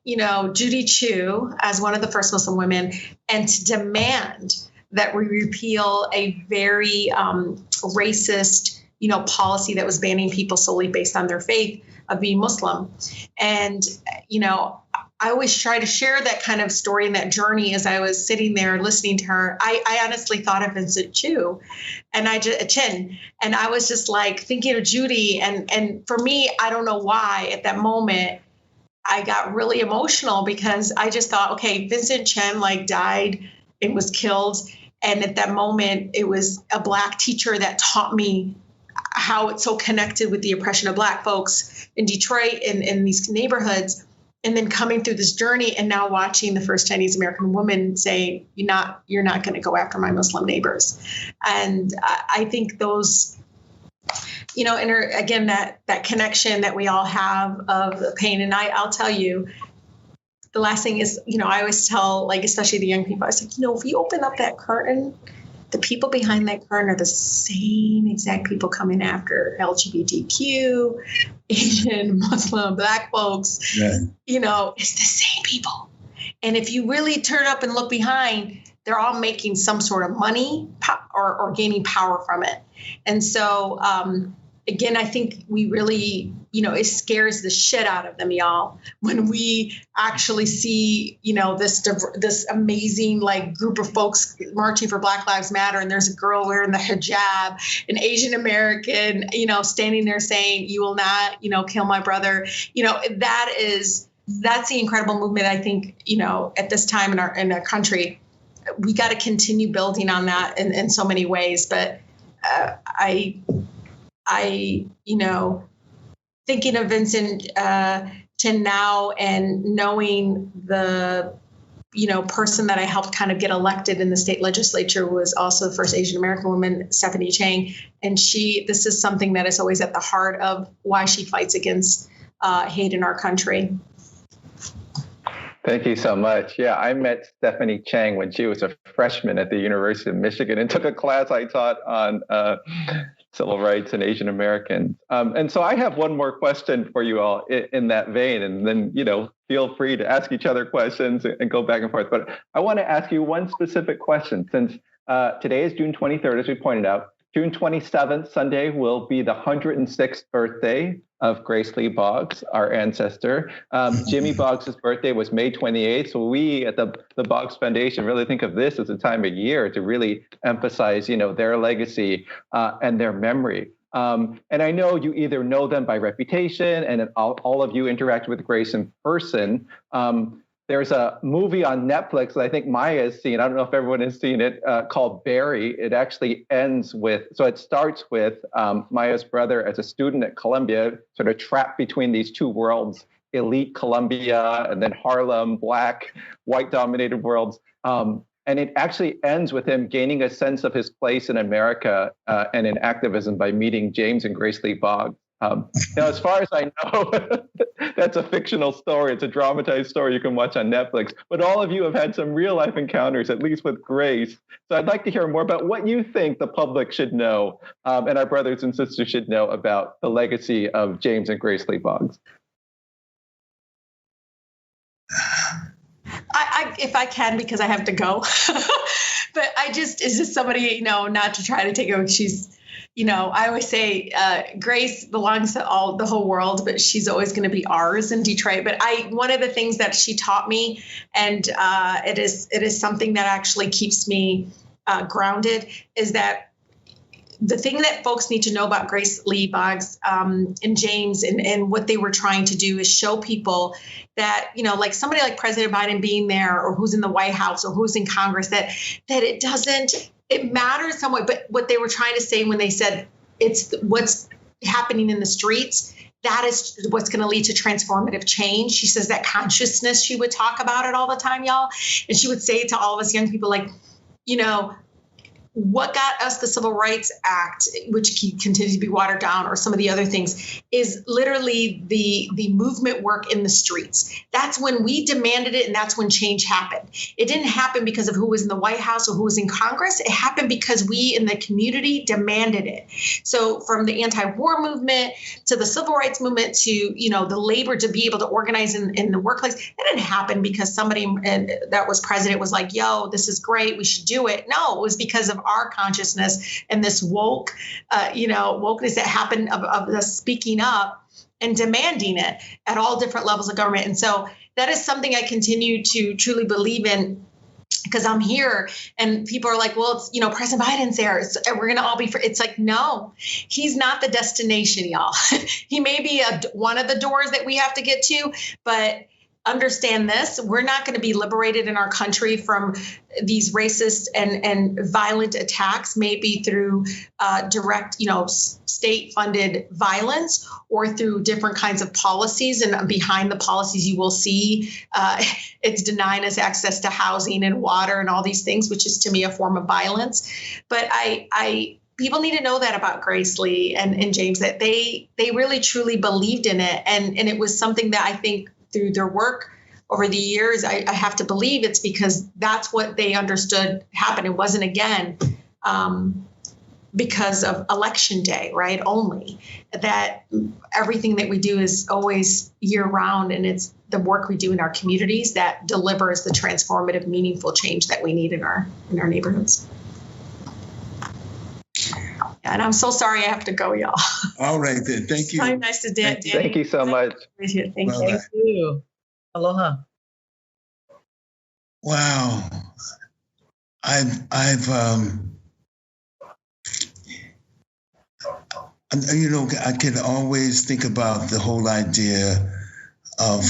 S1: Judy Chu as one of the first Muslim women and to demand that we repeal a very racist, policy that was banning people solely based on their faith of being Muslim. And, I always try to share that kind of story and that journey as I was sitting there listening to her. I honestly thought of Vincent Chin, and I was just thinking of Judy. And for me, I don't know why at that moment I got really emotional because I just thought, okay, Vincent Chin died and was killed. And at that moment, it was a Black teacher that taught me how it's so connected with the oppression of Black folks in Detroit and in these neighborhoods. And then coming through this journey and now watching the first Chinese American woman say, you're not going to go after my Muslim neighbors. And I think those, again, that connection that we all have of the pain. And I'll tell you, the last thing is, I always tell, especially the young people, I was like, if you open up that curtain, the people behind that curtain are the same exact people coming after LGBTQ, Asian, Muslim, Black folks. Yeah. It's the same people. And if you really turn up and look behind, they're all making some sort of money or gaining power from it. And so, again, I think we really, it scares the shit out of them, y'all, when we actually see, this amazing group of folks marching for Black Lives Matter. And there's a girl wearing the hijab, an Asian American, standing there saying, you will not, kill my brother. That's the incredible movement. I think, at this time in our country, we got to continue building on that in so many ways. But thinking of Vincent Chin now and knowing the, person that I helped kind of get elected in the state legislature was also the first Asian American woman, Stephanie Chang. And this is something that is always at the heart of why she fights against hate in our country.
S3: Thank you so much. Yeah, I met Stephanie Chang when she was a freshman at the University of Michigan and took a class I taught on civil rights and Asian Americans. And so I have one more question for you all in that vein, and then, feel free to ask each other questions and go back and forth. But I want to ask you one specific question. Since today is June 23rd, as we pointed out, June 27th, Sunday, will be the 106th birthday of Grace Lee Boggs, our ancestor. Jimmy Boggs' birthday was May 28th. So we at the Boggs Foundation really think of this as a time of year to really emphasize, their legacy and their memory. And I know you either know them by reputation, and all of you interact with Grace in person. There's a movie on Netflix that I think Maya has seen. I don't know if everyone has seen it, called Barry. It actually it starts with Maya's brother as a student at Columbia, sort of trapped between these two worlds, elite Columbia and then Harlem, Black, white-dominated worlds. And it actually ends with him gaining a sense of his place in America and in activism by meeting James and Grace Lee Boggs. Now, as far as I know, that's a fictional story. It's a dramatized story you can watch on Netflix. But all of you have had some real life encounters, at least with Grace. So I'd like to hear more about what you think the public should know and our brothers and sisters should know about the legacy of James and Grace Lee Boggs.
S1: If I can, because I have to go. But is just somebody, not to try to take over. She's, I always say Grace belongs to the whole world, but she's always going to be ours in Detroit. But one of the things that she taught me, and it is something that actually keeps me grounded, is that the thing that folks need to know about Grace Lee Boggs and James and what they were trying to do is show people that, like somebody like President Biden being there, or who's in the White House, or who's in Congress, that it matters somewhat. But what they were trying to say when they said it's what's happening in the streets that is what's going to lead to transformative change. She says that consciousness, she would talk about it all the time, y'all. And she would say to all of us young people, like, you know, what got us the Civil Rights Act, which continues to be watered down, or some of the other things, is literally the movement work in the streets. That's when we demanded it, and that's when change happened. It didn't happen because of who was in the White House or who was in Congress. It happened because we in the community demanded it. So from the anti-war movement to the civil rights movement to, you know, the labor to be able to organize in the workplace, it didn't happen because somebody that was president was like, yo, this is great, we should do it. No, it was because of our consciousness and this wokeness that happened of us speaking up and demanding it at all different levels of government. And so that is something I continue to truly believe in, because I'm here and people are like, well, it's, you know, President Biden's there, we're going to all be free. It's like, no, he's not the destination, y'all. He may be one of the doors that we have to get to, but understand this, we're not going to be liberated in our country from these racist and violent attacks, maybe through direct, you know, state-funded violence or through different kinds of policies. And behind the policies, you will see it's denying us access to housing and water and all these things, which is to me a form of violence. But people need to know that about Grace Lee and James, that they really truly believed in it. And it was something that I think through their work over the years, I have to believe it's because that's what they understood happened. It wasn't, again, because of election day, right? Only that everything that we do is always year round, and it's the work we do in our communities that delivers the transformative, meaningful change that we need in our neighborhoods. And I'm so sorry I have to go, y'all.
S5: All right, then. Thank you.
S1: So nice to Danny.
S3: Thank you so much.
S1: Thank
S3: Bye-bye.
S1: you.
S6: Aloha.
S5: Wow. You know, I can always think about the whole idea of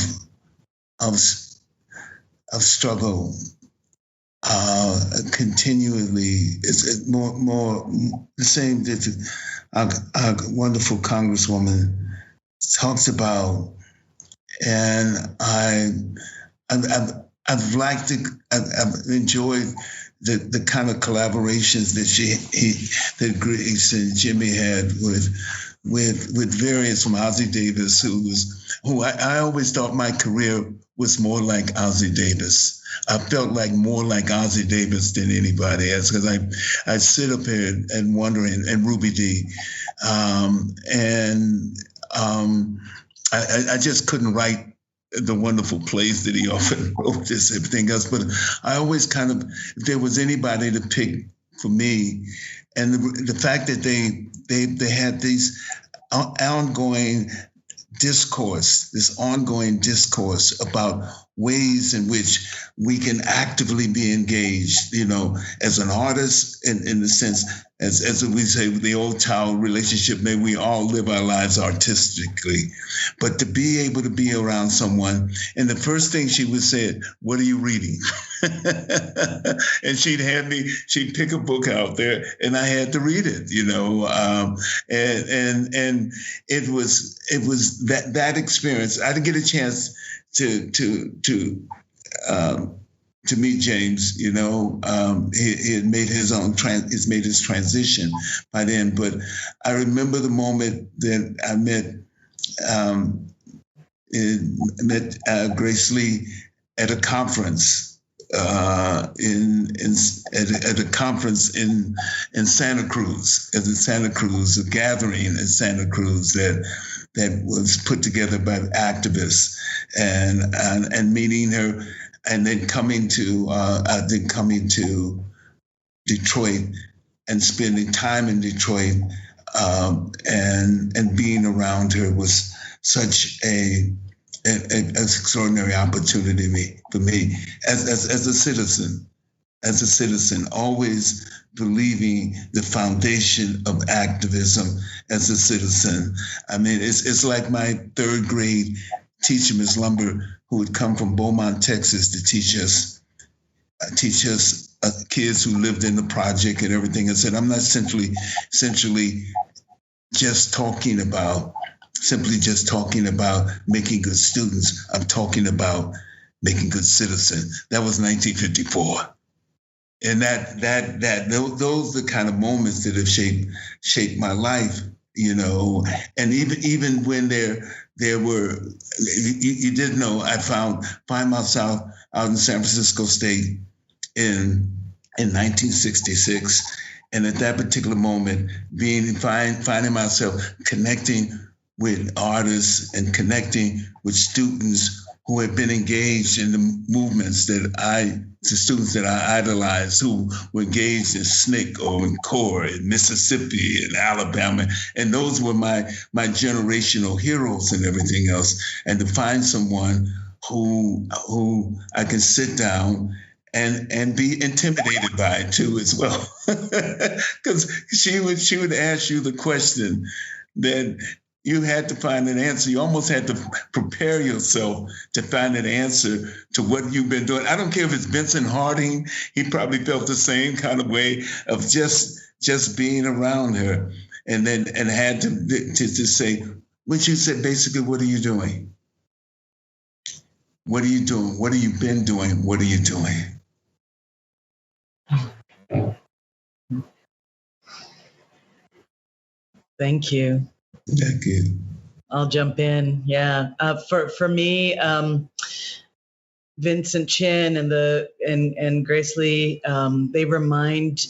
S5: struggle continually. It's more the same that our wonderful Congresswoman talks about, and I've liked it. I've enjoyed the kind of collaborations that Grace and Jimmy had with various, from Ozzie Davis, who I always thought my career was more like Ozzie Davis. I felt like more like Ozzie Davis than anybody else, because I sit up here and wonder, and Ruby Dee, I just couldn't write the wonderful plays that he often wrote, this everything else. But I always kind of, if there was anybody to pick for me, and the fact that they had these ongoing discourse about ways in which we can actively be engaged, you know, as an artist, in the sense, as we say, the old child relationship, may we all live our lives artistically, but to be able to be around someone, and the first thing she would say, what are you reading? And she'd pick a book out there, and I had to read it, you know, and it was that experience. I didn't get a chance to meet James, you know. He had made his transition by then, but I remember the moment that I met Grace Lee at a conference at a conference in Santa Cruz, a gathering in Santa Cruz that was put together by activists, and meeting her, and then coming to Detroit and spending time in Detroit, and being around her was such an extraordinary opportunity for me as a citizen, always believing the foundation of activism as a citizen. I mean, it's like my third grade teacher, Ms. Lumber, who would come from Beaumont, Texas, to teach us kids who lived in the project and everything, and said, I'm not essentially just talking about simply just talking about making good students. I'm talking about making good citizens. That was 1954. And those are the kind of moments that have shaped my life, and even when there were, you did know, I found myself out in San Francisco State in 1966. And at that particular moment, finding myself connecting with artists and connecting with students who had been engaged in the movements the students that I idolized, who were engaged in SNCC or in CORE in Mississippi and Alabama. And those were my generational heroes and everything else. And to find someone who I can sit down and be intimidated by too as well. Because she would ask you the question that you had to find an answer. You almost had to prepare yourself to find an answer to what you've been doing. I don't care if it's Vincent Harding. He probably felt the same kind of way of just being around her, and had to say, what you said, basically, what are you doing? What are you doing? What have you been doing? What are you doing?
S6: Thank you.
S5: Thank you.
S6: I'll jump in. Yeah. For me, Vincent Chin and Grace Lee, they remind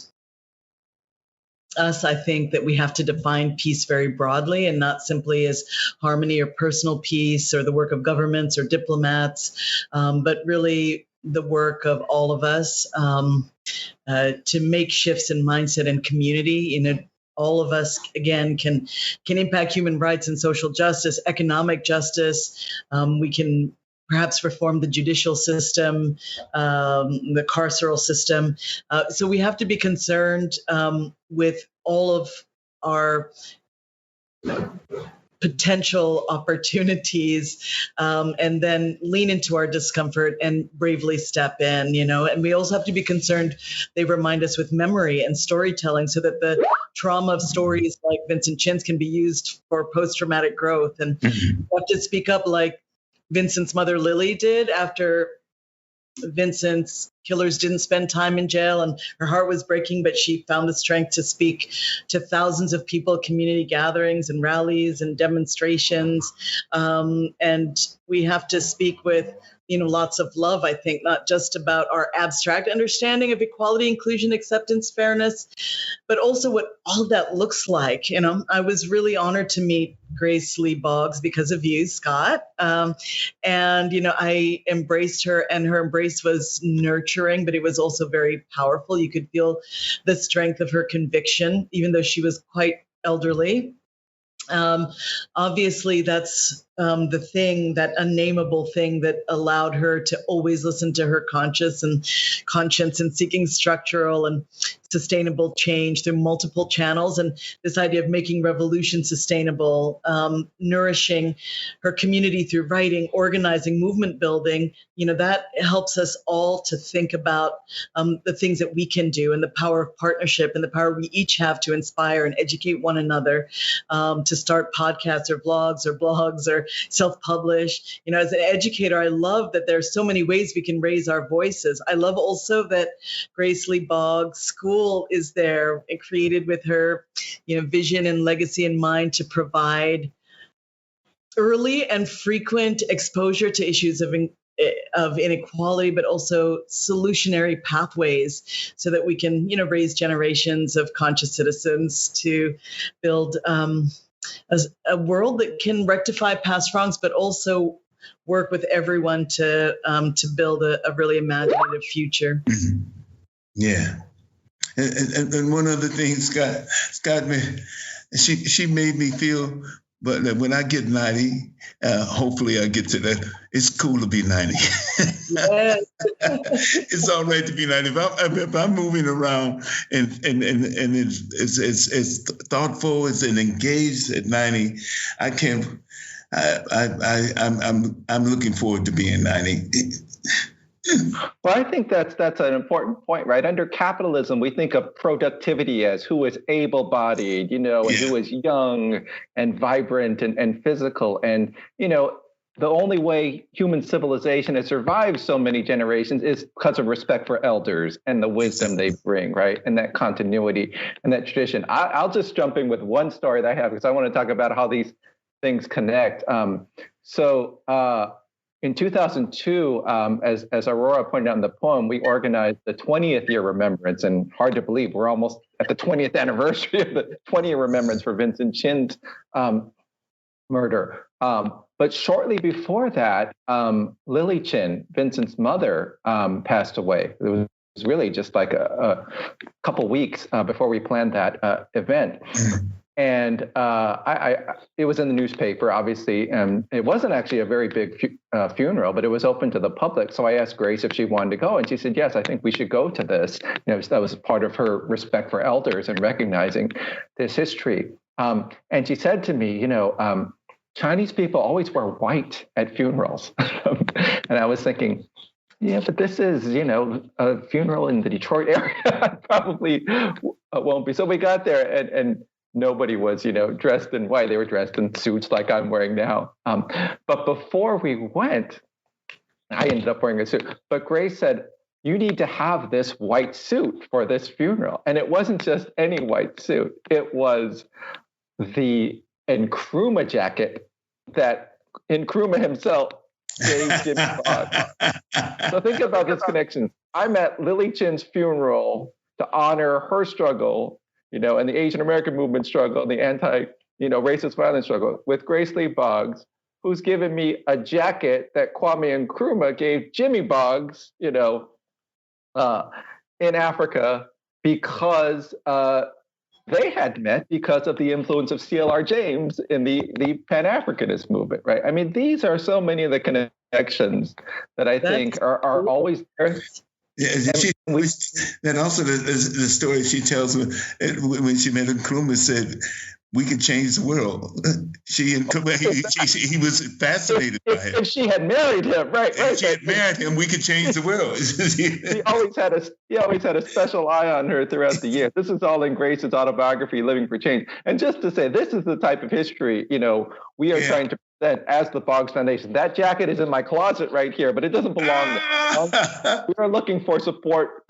S6: us, I think, that we have to define peace very broadly and not simply as harmony or personal peace or the work of governments or diplomats, but really the work of all of us to make shifts in mindset and community. All of us, again, can impact human rights and social justice, economic justice. We can perhaps reform the judicial system, the carceral system. So we have to be concerned with all of our potential opportunities, and then lean into our discomfort and bravely step in, and we also have to be concerned. They remind us with memory and storytelling so that the trauma of stories like Vincent Chin's can be used for post-traumatic growth. And we have to speak up like Vincent's mother, Lily, did after Vincent's killers didn't spend time in jail, and her heart was breaking, but she found the strength to speak to thousands of people, community gatherings and rallies and demonstrations. And we have to speak with, lots of love, I think, not just about our abstract understanding of equality, inclusion, acceptance, fairness, but also what all of that looks like. I was really honored to meet Grace Lee Boggs because of you, Scott. And, I embraced her, and her embrace was nurturing, but it was also very powerful. You could feel the strength of her conviction, even though she was quite elderly. Obviously, that's the thing, that unnameable thing that allowed her to always listen to her conscience and seeking structural and sustainable change through multiple channels. And this idea of making revolution sustainable, nourishing her community through writing, organizing, movement building, that helps us all to think about the things that we can do and the power of partnership and the power we each have to inspire and educate one another, to start podcasts or blogs or self-publish. As an educator, I love that there are so many ways we can raise our voices. I love also that Grace Lee Boggs School is there and created with her, vision and legacy in mind to provide early and frequent exposure to issues of inequality, but also solutionary pathways so that we can, raise generations of conscious citizens to build a world that can rectify past wrongs, but also work with everyone to build a really imaginative future.
S5: Mm-hmm. Yeah. And one other thing, Scott, man, she made me feel, but when I get 90, hopefully I get to that. It's cool to be 90.
S6: Yes.
S5: It's all right to be 90. If I'm moving around and it's thoughtful, it's engaged at 90, I can't. I'm looking forward to being 90.
S3: Well, I think that's an important point, right? Under capitalism, we think of productivity as who is able-bodied, and who is young and vibrant and physical. And, the only way human civilization has survived so many generations is because of respect for elders and the wisdom they bring, right? And that continuity and that tradition. I'll just jump in with one story that I have because I want to talk about how these things connect. In 2002, as Aurora pointed out in the poem, we organized the 20th year remembrance, and hard to believe we're almost at the 20th anniversary of the 20th remembrance for Vincent Chin's murder. But shortly before that, Lily Chin, Vincent's mother, passed away. It was really just like a couple weeks before we planned that event. And it was in the newspaper, obviously, and it wasn't actually a very big funeral, but it was open to the public. So I asked Grace if she wanted to go, and she said, yes, I think we should go to this. That was part of her respect for elders and recognizing this history. And she said to me, Chinese people always wear white at funerals. And I was thinking, yeah, but this is, a funeral in the Detroit area. Probably won't be. So we got there and nobody was, dressed in white. They were dressed in suits like I'm wearing now. But before we went, I ended up wearing a suit. But Grace said, you need to have this white suit for this funeral. And it wasn't just any white suit. It was the Nkrumah jacket that Nkrumah himself gave Jimmy Boggs. So think about this connection. I'm at Lily Chin's funeral to honor her struggle, and the Asian American movement struggle, and the anti-racist violence struggle with Grace Lee Boggs, who's given me a jacket that Kwame Nkrumah gave Jimmy Boggs, in Africa because they had met because of the influence of C.L.R. James in the Pan-Africanist movement, right? I mean, these are so many of the connections that I think are always there.
S5: Yeah, and also the story she tells when she met Nkrumah said, we can change the world. He was fascinated by him.
S3: If she had married him, right?
S5: If she had married him, we could change the world.
S3: He always had a special eye on her throughout the year. This is all in Grace's autobiography, Living for Change. And just to say, this is the type of history, we are trying to present as the Boggs Foundation. That jacket is in my closet right here, but it doesn't belong there. We are looking for support,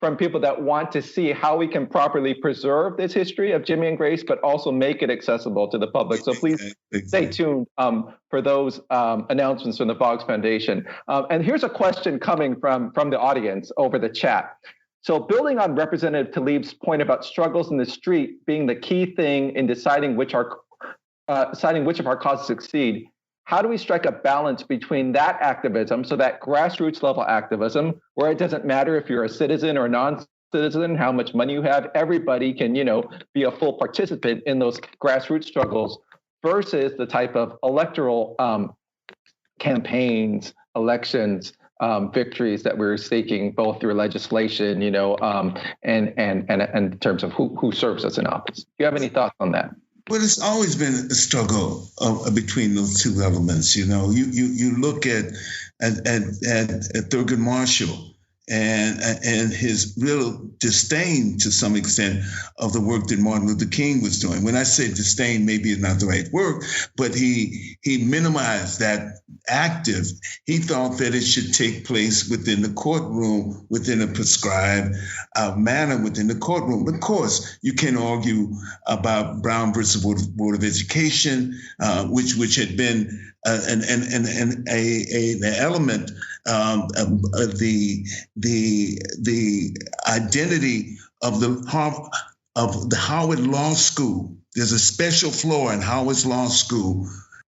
S3: from people that want to see how we can properly preserve this history of Jimmy and Grace, but also make it accessible to the public. So please stay tuned for those announcements from the Boggs Foundation. And here's a question coming from the audience over the chat. So building on Representative Tlaib's point about struggles in the street being the key thing in deciding which of our causes succeed, how do we strike a balance between that activism, so that grassroots level activism, where it doesn't matter if you're a citizen or a non-citizen, how much money you have, everybody can, be a full participant in those grassroots struggles, versus the type of electoral campaigns, elections, victories that we're seeking both through legislation, and in terms of who serves us in office. Do you have any thoughts on that?
S5: Well, it's always been a struggle between those two elements. You look at Thurgood Marshall and his real disdain to some extent of the work that Martin Luther King was doing. When I say disdain, maybe it's not the right word, but he minimized that active. He thought that it should take place within the courtroom, within a prescribed manner within the courtroom. Of course, you can argue about Brown versus Board of Education, which had been an element of the identity of the Howard Law School. There's a special floor in Howard's Law School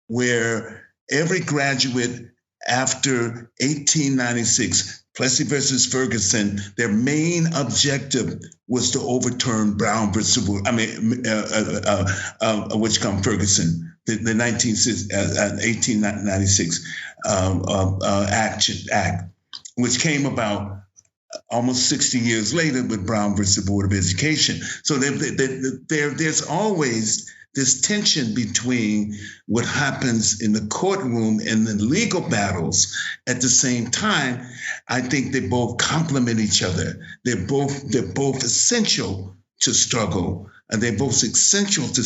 S5: where every graduate after 1896, Plessy versus Ferguson, their main objective was to overturn Brown versus Ferguson. The 1896 act, which came about almost 60 years later with Brown versus Board of Education. So there's always this tension between what happens in the courtroom and the legal battles. At the same time, I think they both complement each other. They're both essential to struggle, and they're both essential to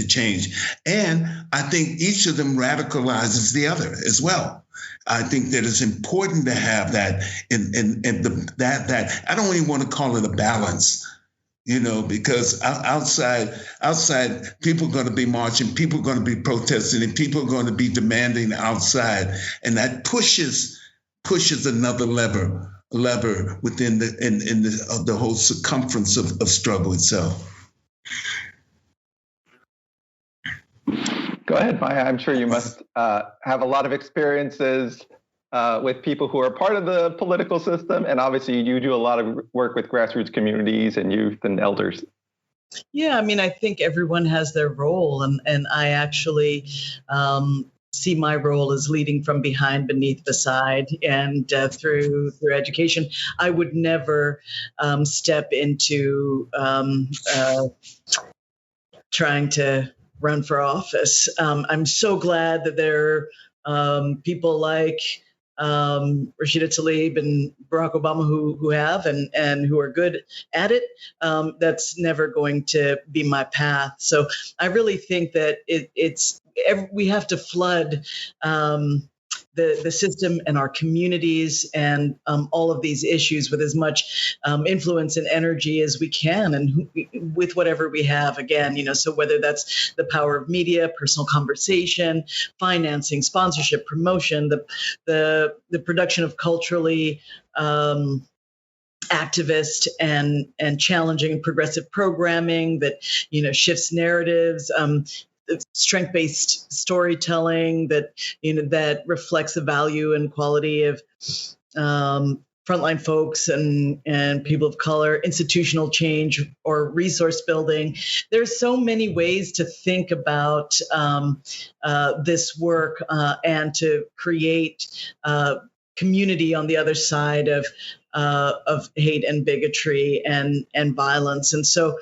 S5: change. And I think each of them radicalizes the other as well. I think that it's important to have that, that I don't even want to call it a balance, because outside people are going to be marching, people are going to be protesting, and people are going to be demanding outside, and that pushes another lever within the whole circumference of struggle itself.
S3: Go ahead, Maya. I'm sure you must have a lot of experiences with people who are part of the political system. And obviously, you do a lot of work with grassroots communities and youth and elders.
S6: Yeah, I mean, I think everyone has their role. And I actually see my role as leading from behind, beneath, beside, and through education. I would never step into trying to run for office. I'm so glad that there are people like Rashida Tlaib and Barack Obama who have and who are good at it. That's never going to be my path. So I really think that we have to flood the system and our communities and all of these issues with as much influence and energy as we can, and with whatever we have. Again, so whether that's the power of media, personal conversation, financing, sponsorship, promotion, the production of culturally activist and challenging and progressive programming that shifts narratives. Strength-based storytelling that reflects the value and quality of frontline folks and people of color, institutional change or resource building. There's so many ways to think about this work and to create community on the other side of hate and bigotry and violence. And so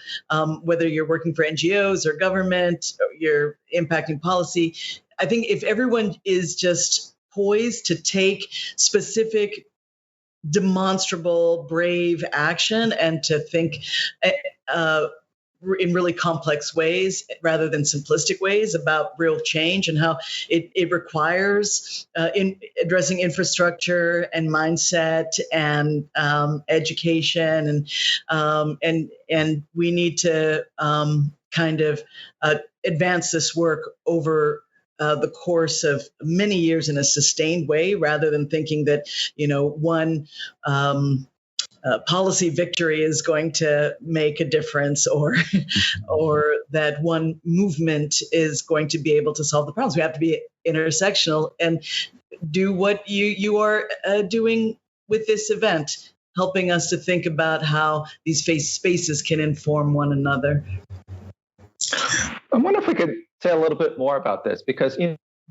S6: whether you're working for NGOs or government, or you're impacting policy, I think if everyone is just poised to take specific, demonstrable, brave action and to think in really complex ways rather than simplistic ways about real change and how it requires in addressing infrastructure and mindset and education and we need to kind of advance this work over the course of many years in a sustained way, rather than thinking that one policy victory is going to make a difference, or that one movement is going to be able to solve the problems. We have to be intersectional and do what you are doing with this event, helping us to think about how these spaces can inform one another.
S3: I wonder if we could say a little bit more about this, because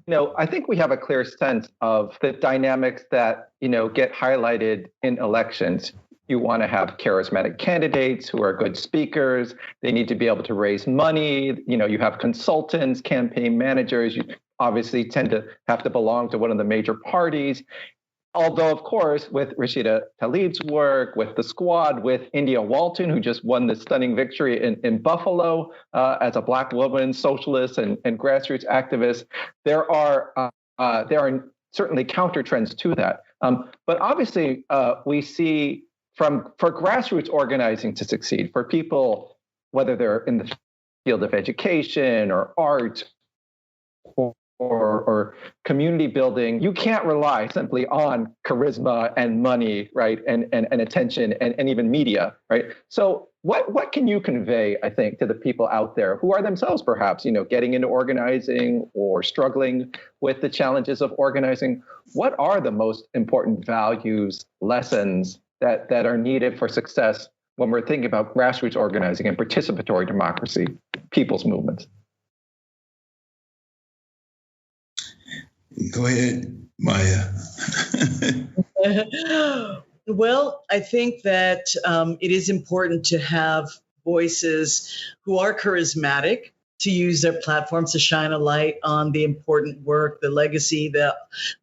S3: I think we have a clear sense of the dynamics that get highlighted in elections. You want to have charismatic candidates who are good speakers. They need to be able to raise money. You have consultants, campaign managers. You obviously tend to have to belong to one of the major parties. Although, of course, with Rashida Tlaib's work, with the squad, with India Walton, who just won the stunning victory in Buffalo as a Black woman, socialist and grassroots activist, there are certainly counter trends to that. But obviously, we see for grassroots organizing to succeed, for people, whether they're in the field of education or art or community building, you can't rely simply on charisma and money, right, and attention and even media, right? So what can you convey, I think, to the people out there who are themselves perhaps, getting into organizing or struggling with the challenges of organizing? What are the most important values, lessons that are needed for success when we're thinking about grassroots organizing and participatory democracy, people's movements?
S5: Go ahead, Maya.
S6: Well, I think that it is important to have voices who are charismatic to use their platforms to shine a light on the important work, the legacy, the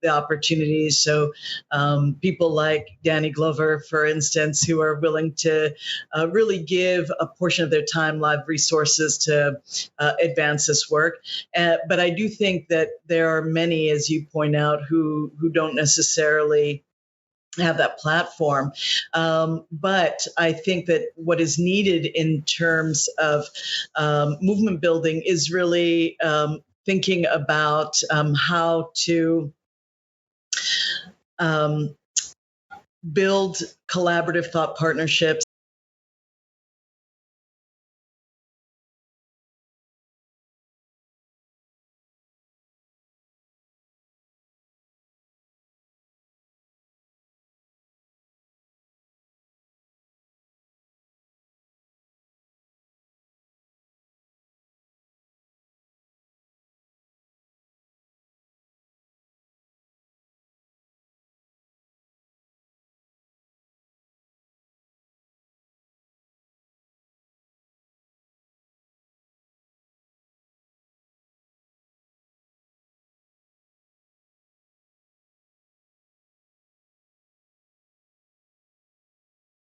S6: opportunities. So people like Danny Glover, for instance, who are willing to really give a portion of their time, live resources to advance this work. But I do think that there are many, as you point out, who don't necessarily have that platform. But I think that what is needed in terms of movement building is really thinking about how to build collaborative thought partnerships